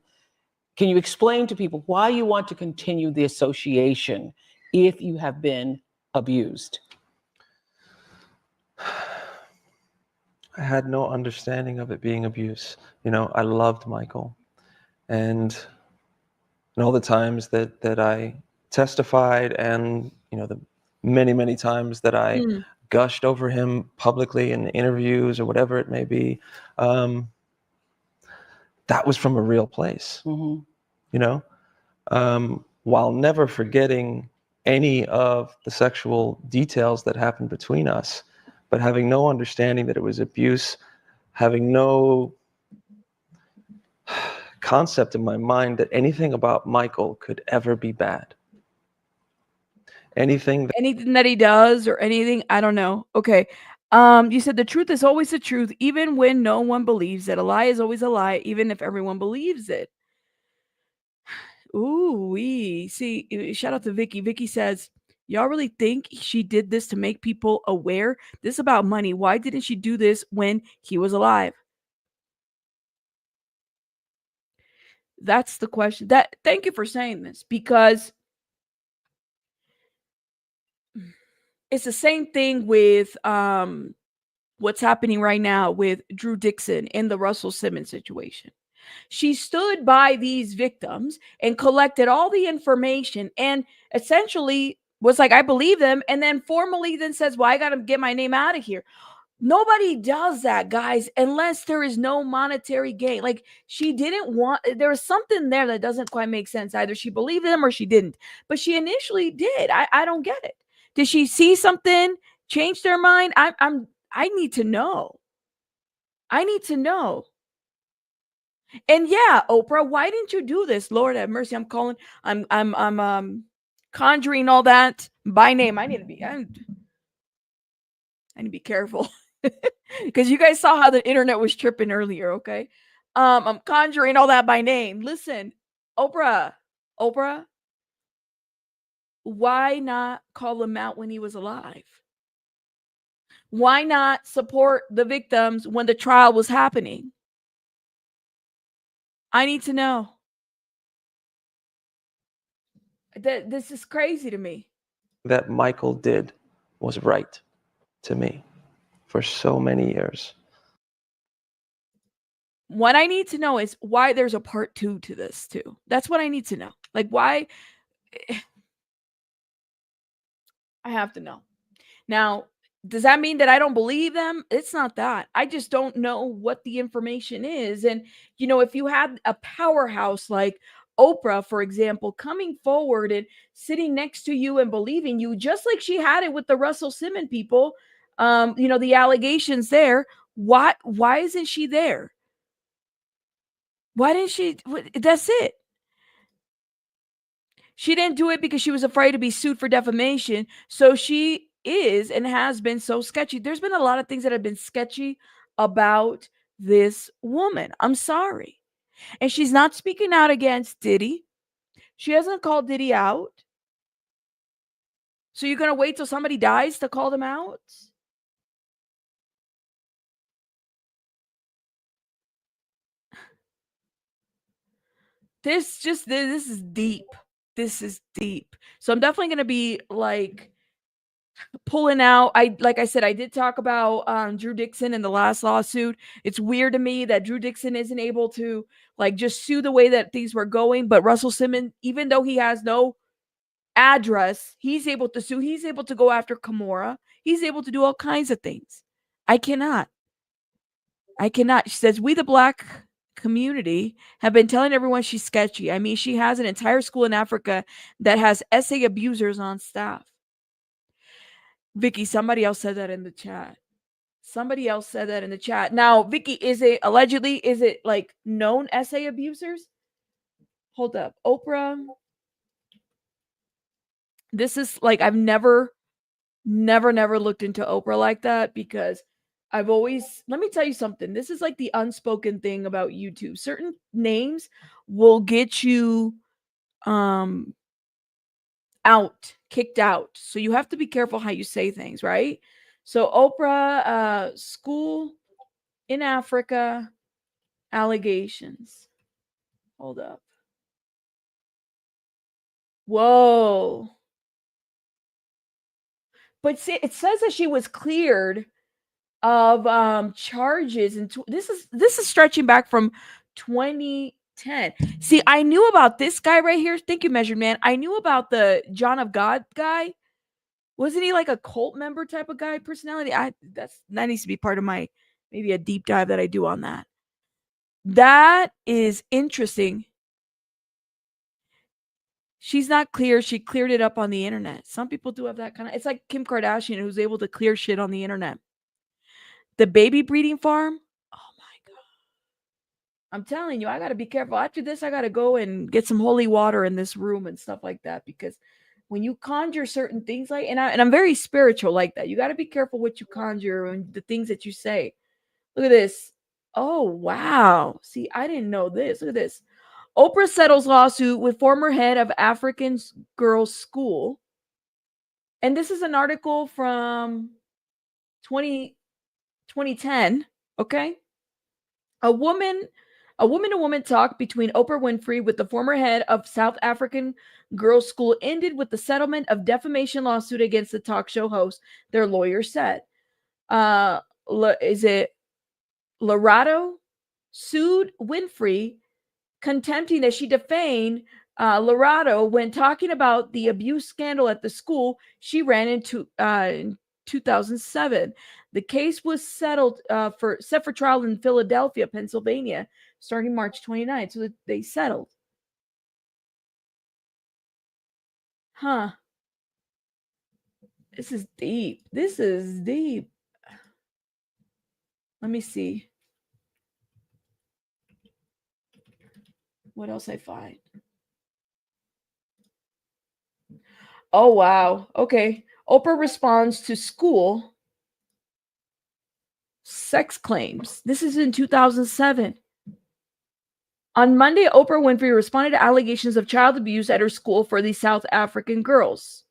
Can you explain to people why you want to continue the association if you have been abused? I had no understanding of it being abuse. I loved Michael. And all the times that I testified, and, the many, many times that I gushed over him publicly in interviews or whatever it may be, that was from a real place, while never forgetting any of the sexual details that happened between us, but having no understanding that it was abuse, having no concept in my mind that anything about Michael could ever be bad. Anything that he does or anything, I don't know. Okay. You said the truth is always the truth, even when no one believes it. A lie is always a lie, even if everyone believes it. Ooh, we see. Shout out to Vicky. Vicky says, y'all really think she did this to make people aware? This is about money. Why didn't she do this when he was alive? That's the question. Thank you for saying this, because it's the same thing with what's happening right now with Drew Dixon in the Russell Simmons situation. She stood by these victims and collected all the information and essentially was like, I believe them. And then formally then says, well, I got to get my name out of here. Nobody does that, guys, unless there is no monetary gain. Like, she didn't want, there was something there that doesn't quite make sense. Either she believed them or she didn't, but she initially did. I don't get it. Did she see something, change their mind? I need to know. I need to know. And yeah, Oprah, why didn't you do this? Lord have mercy. I'm conjuring all that by name. I need to be careful, because you guys saw how the internet was tripping earlier. Okay. I'm conjuring all that by name. Listen, Oprah, why not call him out when he was alive? Why not support the victims when the trial was happening? I need to know. This is crazy to me. that Michael did was right to me for so many years. What I need to know is why there's a part 2 to this too. That's what I need to know. Like, why? I have to know. Now, does that mean that I don't believe them? It's not that. I just don't know what the information is. And, you know, if you had a powerhouse like Oprah, for example, coming forward and sitting next to you and believing you, just like she had it with the Russell Simmons people, you know, the allegations there, why isn't she there? Why didn't she? That's it. She didn't do it because she was afraid to be sued for defamation. So she is and has been so sketchy. There's been a lot of things that have been sketchy about this woman. I'm sorry. And she's not speaking out against Diddy. She hasn't called Diddy out. So you're going to wait till somebody dies to call them out? This is deep. This is deep. So I'm definitely going to be like pulling out. Like I said, I did talk about Drew Dixon in the last lawsuit. It's weird to me that Drew Dixon isn't able to like just sue the way that things were going, but Russell Simmons, even though he has no address, he's able to sue. He's able to go after Kimora. He's able to do all kinds of things. I cannot. She says, we the Black community have been telling everyone she's sketchy. I mean, she has an entire school in Africa that has SA abusers on staff. Vicky, somebody else said that in the chat. Now, Vicky, is it like known SA abusers? Hold up. Oprah. This is like, I've never looked into Oprah like that because I've always, let me tell you something. This is like the unspoken thing about YouTube. Certain names will get you kicked out. So you have to be careful how you say things, right? So Oprah, school in Africa, allegations. Hold up. Whoa. But see, it says that she was cleared of charges, and this is stretching back from 2010. See, I knew about this guy right here. Thank you, Measured Man. I knew about the John of God guy. Wasn't he like a cult member type of guy personality? That needs to be part of my maybe a deep dive that I do on that. That is interesting. She's not clear. She cleared it up on the internet. Some people do have that kind of. It's like Kim Kardashian, who's able to clear shit on the internet. The baby breeding farm. Oh my God. I'm telling you, I got to be careful. After this, I got to go and get some holy water in this room and stuff like that. Because when you conjure certain things and I'm very spiritual like that. You got to be careful what you conjure and the things that you say. Look at this. Oh, wow. See, I didn't know this. Look at this. Oprah settles lawsuit with former head of African girls' school. And this is an article from 2010. Okay. A woman-to-woman talk between Oprah Winfrey with the former head of South African girls' school ended with the settlement of defamation lawsuit against the talk show host, their lawyer said. Is it Lorado sued Winfrey, contempting that she defamed Lorado when talking about the abuse scandal at the school she ran into in 2007. The case was set for trial in Philadelphia, Pennsylvania, starting March 29th. So they settled. Huh. This is deep. Let me see what else I find. Oh, wow. Okay. Oprah responds to school sex claims. This is in 2007. On Monday, Oprah Winfrey responded to allegations of child abuse at her school for the South African girls.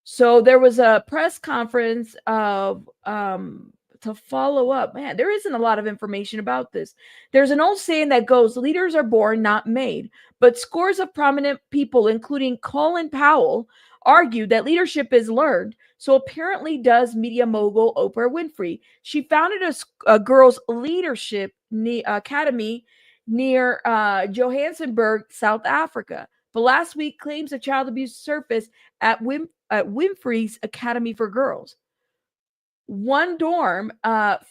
So there was a press conference of to follow up. Man, there isn't a lot of information about this. There's an old saying that goes, leaders are born, not made. But scores of prominent people, including Colin Powell, argued that leadership is learned. So apparently does media mogul Oprah Winfrey. She founded a girls' leadership academy near Johannesburg, South Africa. But last week, claims of child abuse surfaced at Winfrey's Academy for Girls. One dorm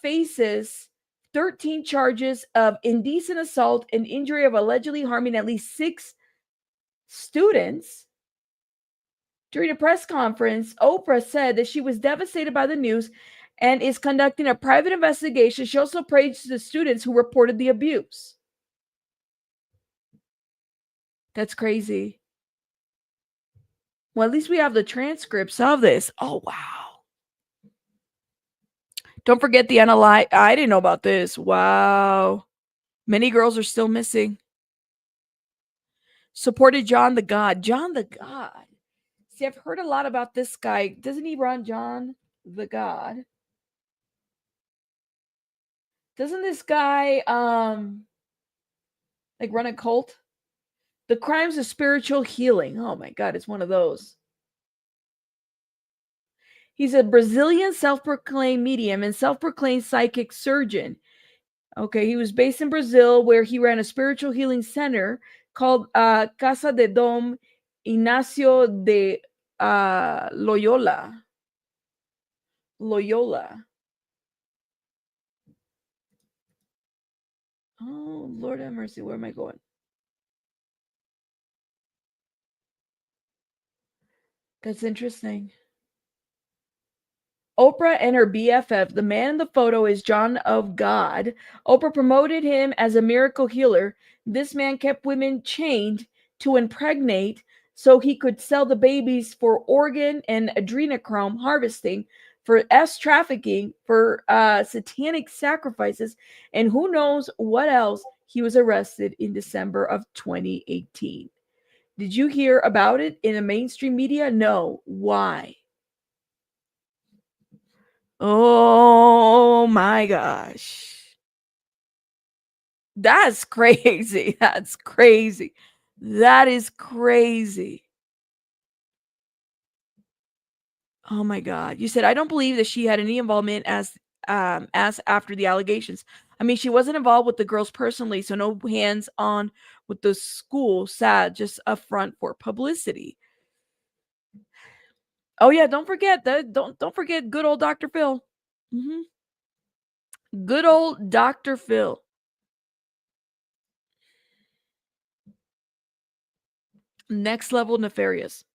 faces 13 charges of indecent assault and injury of allegedly harming at least 6 students. During a press conference, Oprah said that she was devastated by the news and is conducting a private investigation. She also praised the students who reported the abuse. That's crazy. Well, at least we have the transcripts of this. Oh, wow. Don't forget the NLI. I didn't know about this. Wow. Many girls are still missing. Supported John the God. John the God. See, I've heard a lot about this guy. Doesn't he run John the God? Doesn't this guy like run a cult? The Crimes of Spiritual Healing. Oh my God, it's one of those. He's a Brazilian self-proclaimed medium and self-proclaimed psychic surgeon. Okay, he was based in Brazil, where he ran a spiritual healing center called Casa de Dom Inácio de Loyola. Loyola. Oh, Lord have mercy. Where am I going? That's interesting. Oprah and her BFF, the man in the photo, is John of God. Oprah promoted him as a miracle healer. This man kept women chained to impregnate so he could sell the babies for organ and adrenochrome harvesting, for trafficking, for satanic sacrifices, and who knows what else. He was arrested in December of 2018. Did you hear about it in the mainstream media? No. Why? Oh my gosh. That's crazy. That's crazy. That is crazy. Oh my God. You said, I don't believe that she had any involvement as after the allegations. I mean, she wasn't involved with the girls personally, so no hands on with the school. Sad, just a front for publicity. Oh yeah, don't forget that. Don't forget good old Dr. Phil. Good old Dr. Phil. Next level nefarious.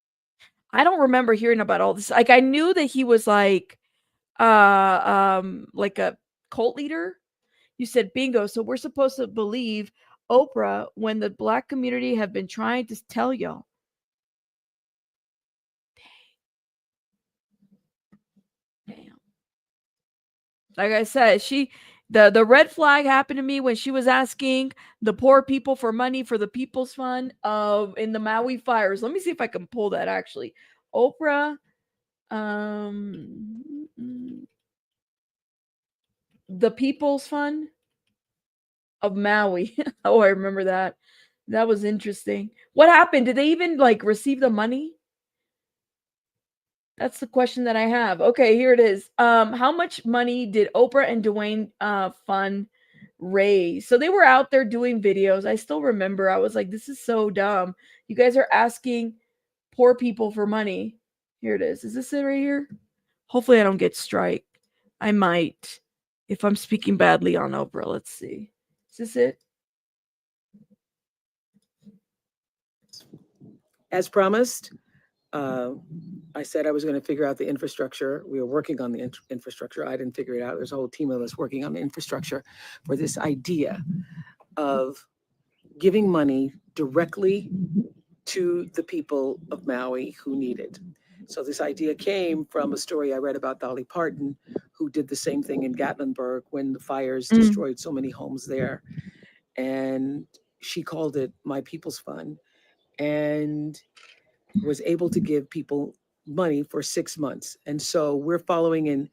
I don't remember hearing about all this. Like, I knew that he was like a cult leader. You said bingo. So we're supposed to believe Oprah when the Black community have been trying to tell y'all. Damn. Like I said, the red flag happened to me when she was asking the poor people for money for the People's Fund in the Maui fires. Let me see if I can pull that actually. Oprah, the People's Fund of Maui. Oh, I remember that. That was interesting. What happened? Did they even like receive the money? That's the question that I have. Okay, here it is. How much money did Oprah and Dwayne fund raise? So they were out there doing videos. I still remember. I was like, this is so dumb. You guys are asking poor people for money. Here it is. Is this it right here? Hopefully I don't get strike. I might if I'm speaking badly on Oprah. Let's see. Is this it? As promised, I said I was going to figure out the infrastructure. We were working on the infrastructure. I didn't figure it out. There's a whole team of us working on the infrastructure for this idea of giving money directly to the people of Maui who need it. So this idea came from a story I read about Dolly Parton, who did the same thing in Gatlinburg when the fires destroyed so many homes there. And she called it My People's Fund and was able to give people money for 6 months. And so we're following in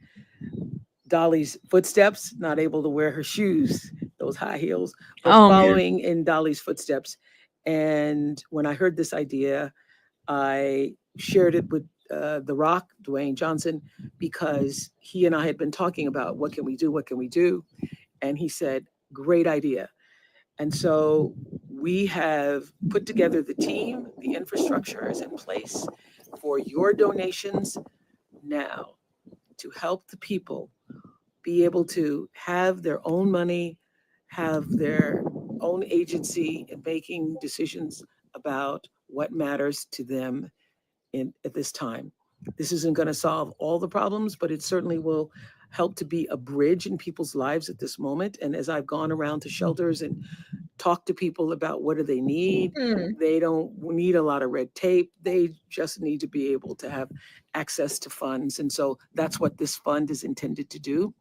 Dolly's footsteps, not able to wear her shoes, those high heels, but following in Dolly's footsteps. And when I heard this idea, I shared it with The Rock, Dwayne Johnson, because he and I had been talking about what can we do? And he said, great idea. And so we have put together the team, the infrastructure is in place for your donations now to help the people be able to have their own money, have their own agency in making decisions about what matters to them at this time. This isn't going to solve all the problems, but it certainly will help to be a bridge in people's lives at this moment. And as I've gone around to shelters and talked to people about what do they need, they don't need a lot of red tape. They just need to be able to have access to funds. And so that's what this fund is intended to do.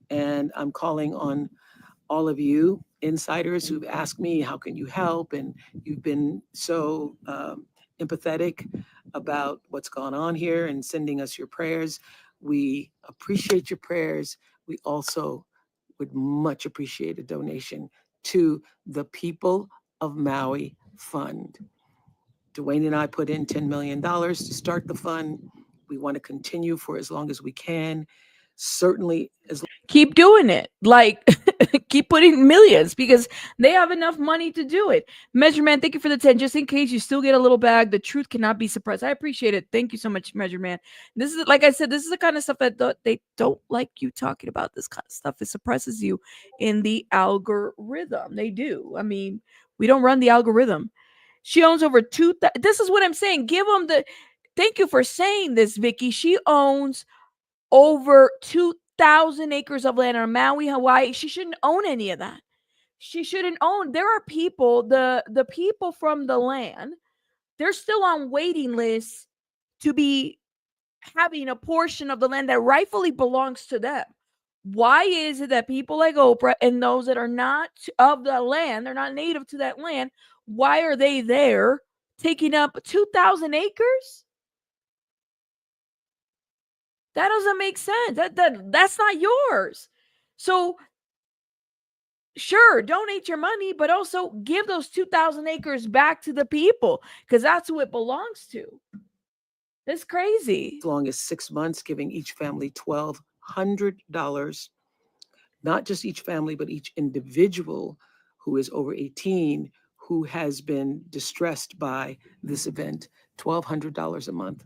And I'm calling on all of you insiders who've asked me, how can you help? And you've been so empathetic about what's gone on here and sending us your prayers. We appreciate your prayers. We also would much appreciate a donation to the People of Maui Fund. Dwayne and I put in $10 million to start the fund. We want to continue for as long as we can. Certainly as keep doing it, like keep putting millions, because they have enough money to do it. Measurement, thank you for the 10. Just in case you still get a little bag, the truth cannot be suppressed. I appreciate it. Thank you so much, Measurement. This is, like I said, this is the kind of stuff that they don't like you talking about. This kind of stuff, it suppresses you in the algorithm. They do. I mean, we don't run the algorithm. She owns over 2,000. This is what I'm saying. Give them the, thank you for saying this, Vicky. She owns over 2,000 acres of land on Maui, Hawaii. She shouldn't own any of that. She shouldn't own. There are people, the people from the land, they're still on waiting lists to be having a portion of the land that rightfully belongs to them. Why is it that people like Oprah and those that are not of the land, they're not native to that land, why are they there taking up 2,000 acres? That doesn't make sense. That's not yours. So sure, donate your money, but also give those 2,000 acres back to the people, because that's who it belongs to. That's crazy. As long as 6 months, giving each family $1,200, not just each family, but each individual who is over 18 who has been distressed by this event, $1,200 a month.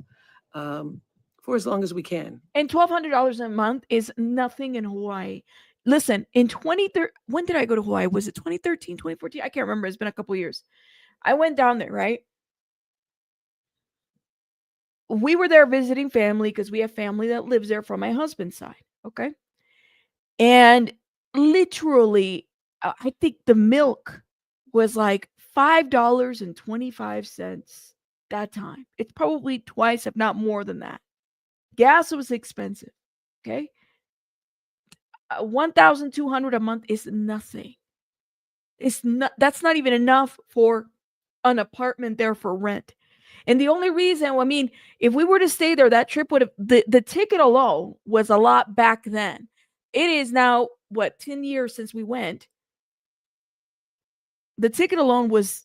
For as long as we can. And $1,200 a month is nothing in Hawaii. Listen, in 2013, when did I go to Hawaii? Was it 2013, 2014? I can't remember. It's been a couple years. I went down there, right? We were there visiting family because we have family that lives there from my husband's side. Okay. And literally, I think the milk was like $5.25 that time. It's probably twice, if not more than that. Gas was expensive. Okay. $1,200 a month is nothing. It's not, that's not even enough for an apartment there for rent. And the only reason, I mean, if we were to stay there, that trip would have, the ticket alone was a lot back then. It is now, what, 10 years since we went. The ticket alone was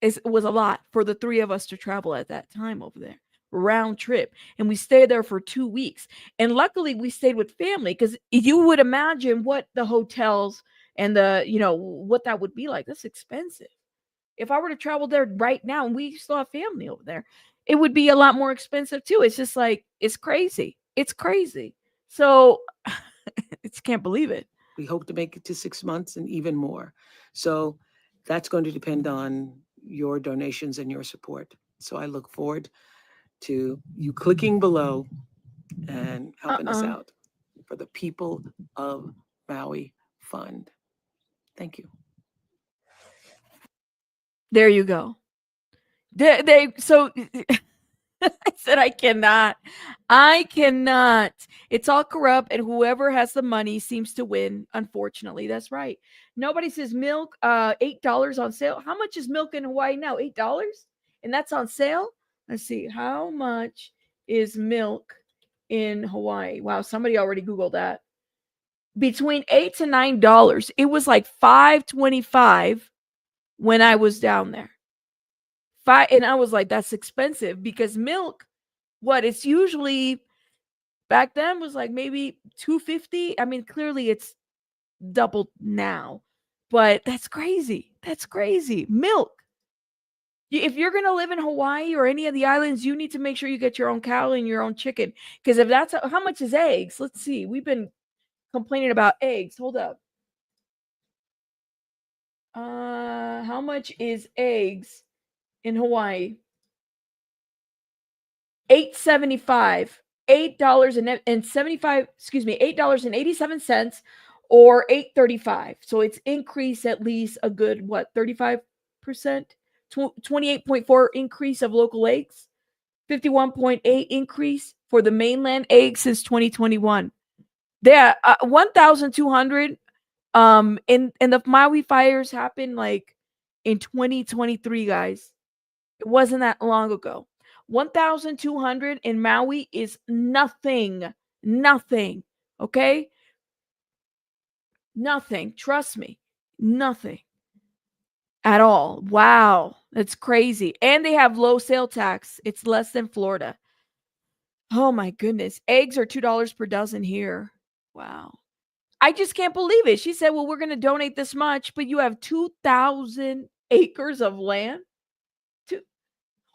a lot for the three of us to travel at that time over there. Round trip, and we stayed there for 2 weeks, and luckily we stayed with family, because you would imagine what the hotels and the, you know, what that would be like. That's expensive. If I were to travel there right now and we still have family over there, it would be a lot more expensive too. It's just like, it's crazy. It's crazy. So I can't believe it. We hope to make it to 6 months and even more. So that's going to depend on your donations and your support. So I look forward to you clicking below and helping us out for the People of Maui Fund. Thank you. There you go. So I said, I cannot. It's all corrupt, and whoever has the money seems to win. Unfortunately, that's right. Nobody says milk, $8 on sale. How much is milk in Hawaii now? $8, and that's on sale. Let's see. How much is milk in Hawaii? Wow, somebody already Googled that. Between $8 to $9. It was like $5.25 when I was down there. And I was like, that's expensive, because milk, it's usually back then was like maybe $2.50. I mean, clearly it's doubled now. But that's crazy. That's crazy. Milk. If you're going to live in Hawaii or any of the islands, you need to make sure you get your own cow and your own chicken. Because if that's how much is eggs? Let's see. We've been complaining about eggs. Hold up. How much is eggs in Hawaii? $8.75. $8.75, excuse me, $8.87 or $8.35. So it's increased at least a good, what, 35%? 28.4 increase of local eggs, 51.8 increase for the mainland eggs since 2021. There, 1,200 in the Maui fires happened like in 2023, guys. It wasn't that long ago. 1,200 in Maui is nothing. Nothing. Okay? Nothing. Trust me. Nothing. At all. Wow. That's crazy. And they have low sale tax. It's less than Florida. Oh my goodness. Eggs are $2 per dozen here. Wow. I just can't believe it. She said, well, we're going to donate this much, but you have 2,000 acres of land.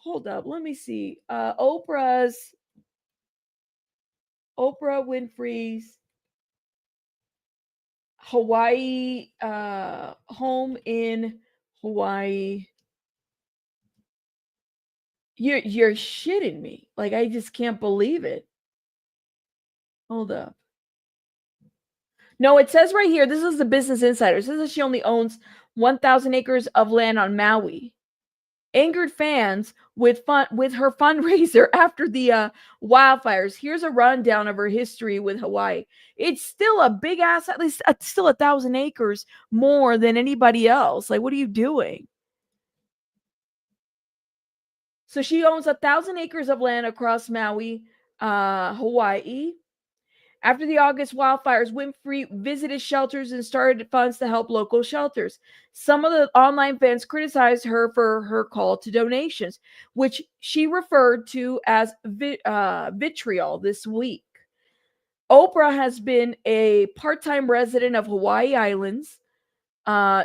Hold up. Let me see. Oprah Winfrey's Hawaii home in Hawaii. You're shitting me. Like, I just can't believe it. Hold up. No, it says right here, this is the Business Insider. It says that she only owns 1,000 acres of land on Maui. Angered fans with her fundraiser after the wildfires. Here's a rundown of her history with Hawaii. It's still a big ass, at least still 1,000 acres more than anybody else. Like, what are you doing? So she owns 1,000 acres of land across Maui, Hawaii. After the August wildfires, Winfrey visited shelters and started funds to help local shelters. Some of the online fans criticized her for her call to donations, which she referred to as vitriol this week. Oprah has been a part-time resident of Hawaii Islands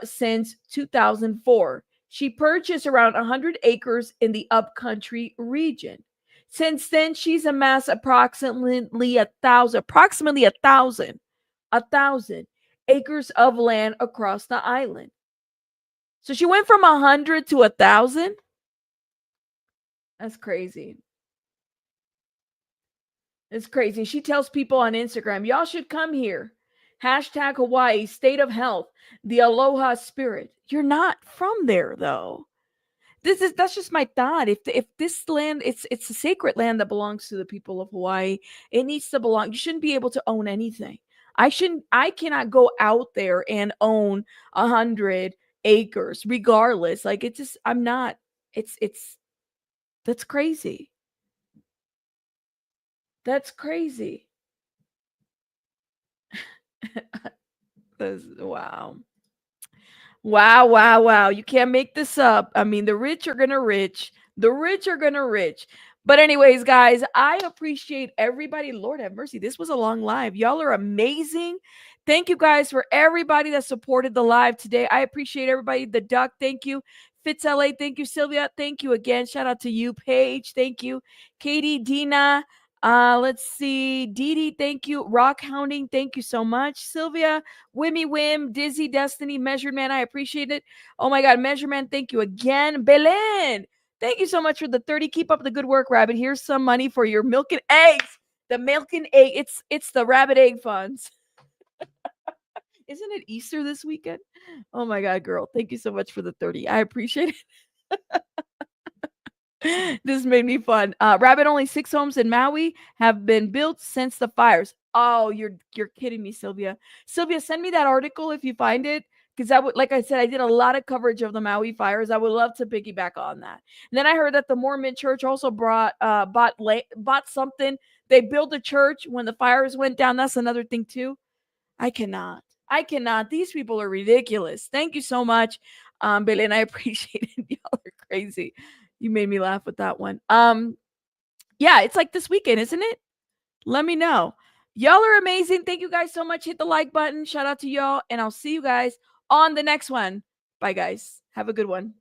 since 2004. She purchased around 100 acres in the upcountry region. Since then, she's amassed approximately 1,000 acres of land across the island. So she went from 100 to 1,000. That's crazy. It's crazy. She tells people on Instagram, y'all should come here. Hashtag Hawaii, state of health, the aloha spirit. You're not from there, though. That's just my thought. If this land, it's a sacred land that belongs to the people of Hawaii. It needs to belong. You shouldn't be able to own anything. I cannot go out there and own 100 acres, regardless. Like, it's just, I'm not. That's crazy. That's crazy. Wow. Wow. You can't make this up. I mean, the rich are going to rich. The rich are going to rich. But anyways, guys, I appreciate everybody. Lord have mercy. This was a long live. Y'all are amazing. Thank you guys for everybody that supported the live today. I appreciate everybody. The Duck, thank you. Fitz LA, thank you. Sylvia, thank you again. Shout out to you. Paige, thank you. Katie, Dina, let's see. Dee Dee, thank you. Rock Hounding, thank you so much. Sylvia, Wimmy Wim, Dizzy Destiny, Measured Man, I appreciate it. Oh my God, Measured Man, thank you again. Belen, thank you so much for the 30. Keep up the good work, Rabbit. Here's some money for your milk and eggs. The milk and egg. It's the Rabbit Egg Funds. Isn't it Easter this weekend? Oh my God, girl. Thank you so much for the 30. I appreciate it. This made me fun. Rabbit, only 6 homes in Maui have been built since the fires. Oh, you're kidding me, Sylvia. Sylvia, send me that article if you find it. Because I would, like I said, I did a lot of coverage of the Maui fires. I would love to piggyback on that. And then I heard that the Mormon church also bought something. They built a church when the fires went down. That's another thing too. I cannot. These people are ridiculous. Thank you so much, Belen. I appreciate it. Y'all are crazy. You made me laugh with that one. Yeah, it's like this weekend, isn't it? Let me know. Y'all are amazing. Thank you guys so much. Hit the like button. Shout out to y'all, and I'll see you guys on the next one. Bye, guys. Have a good one.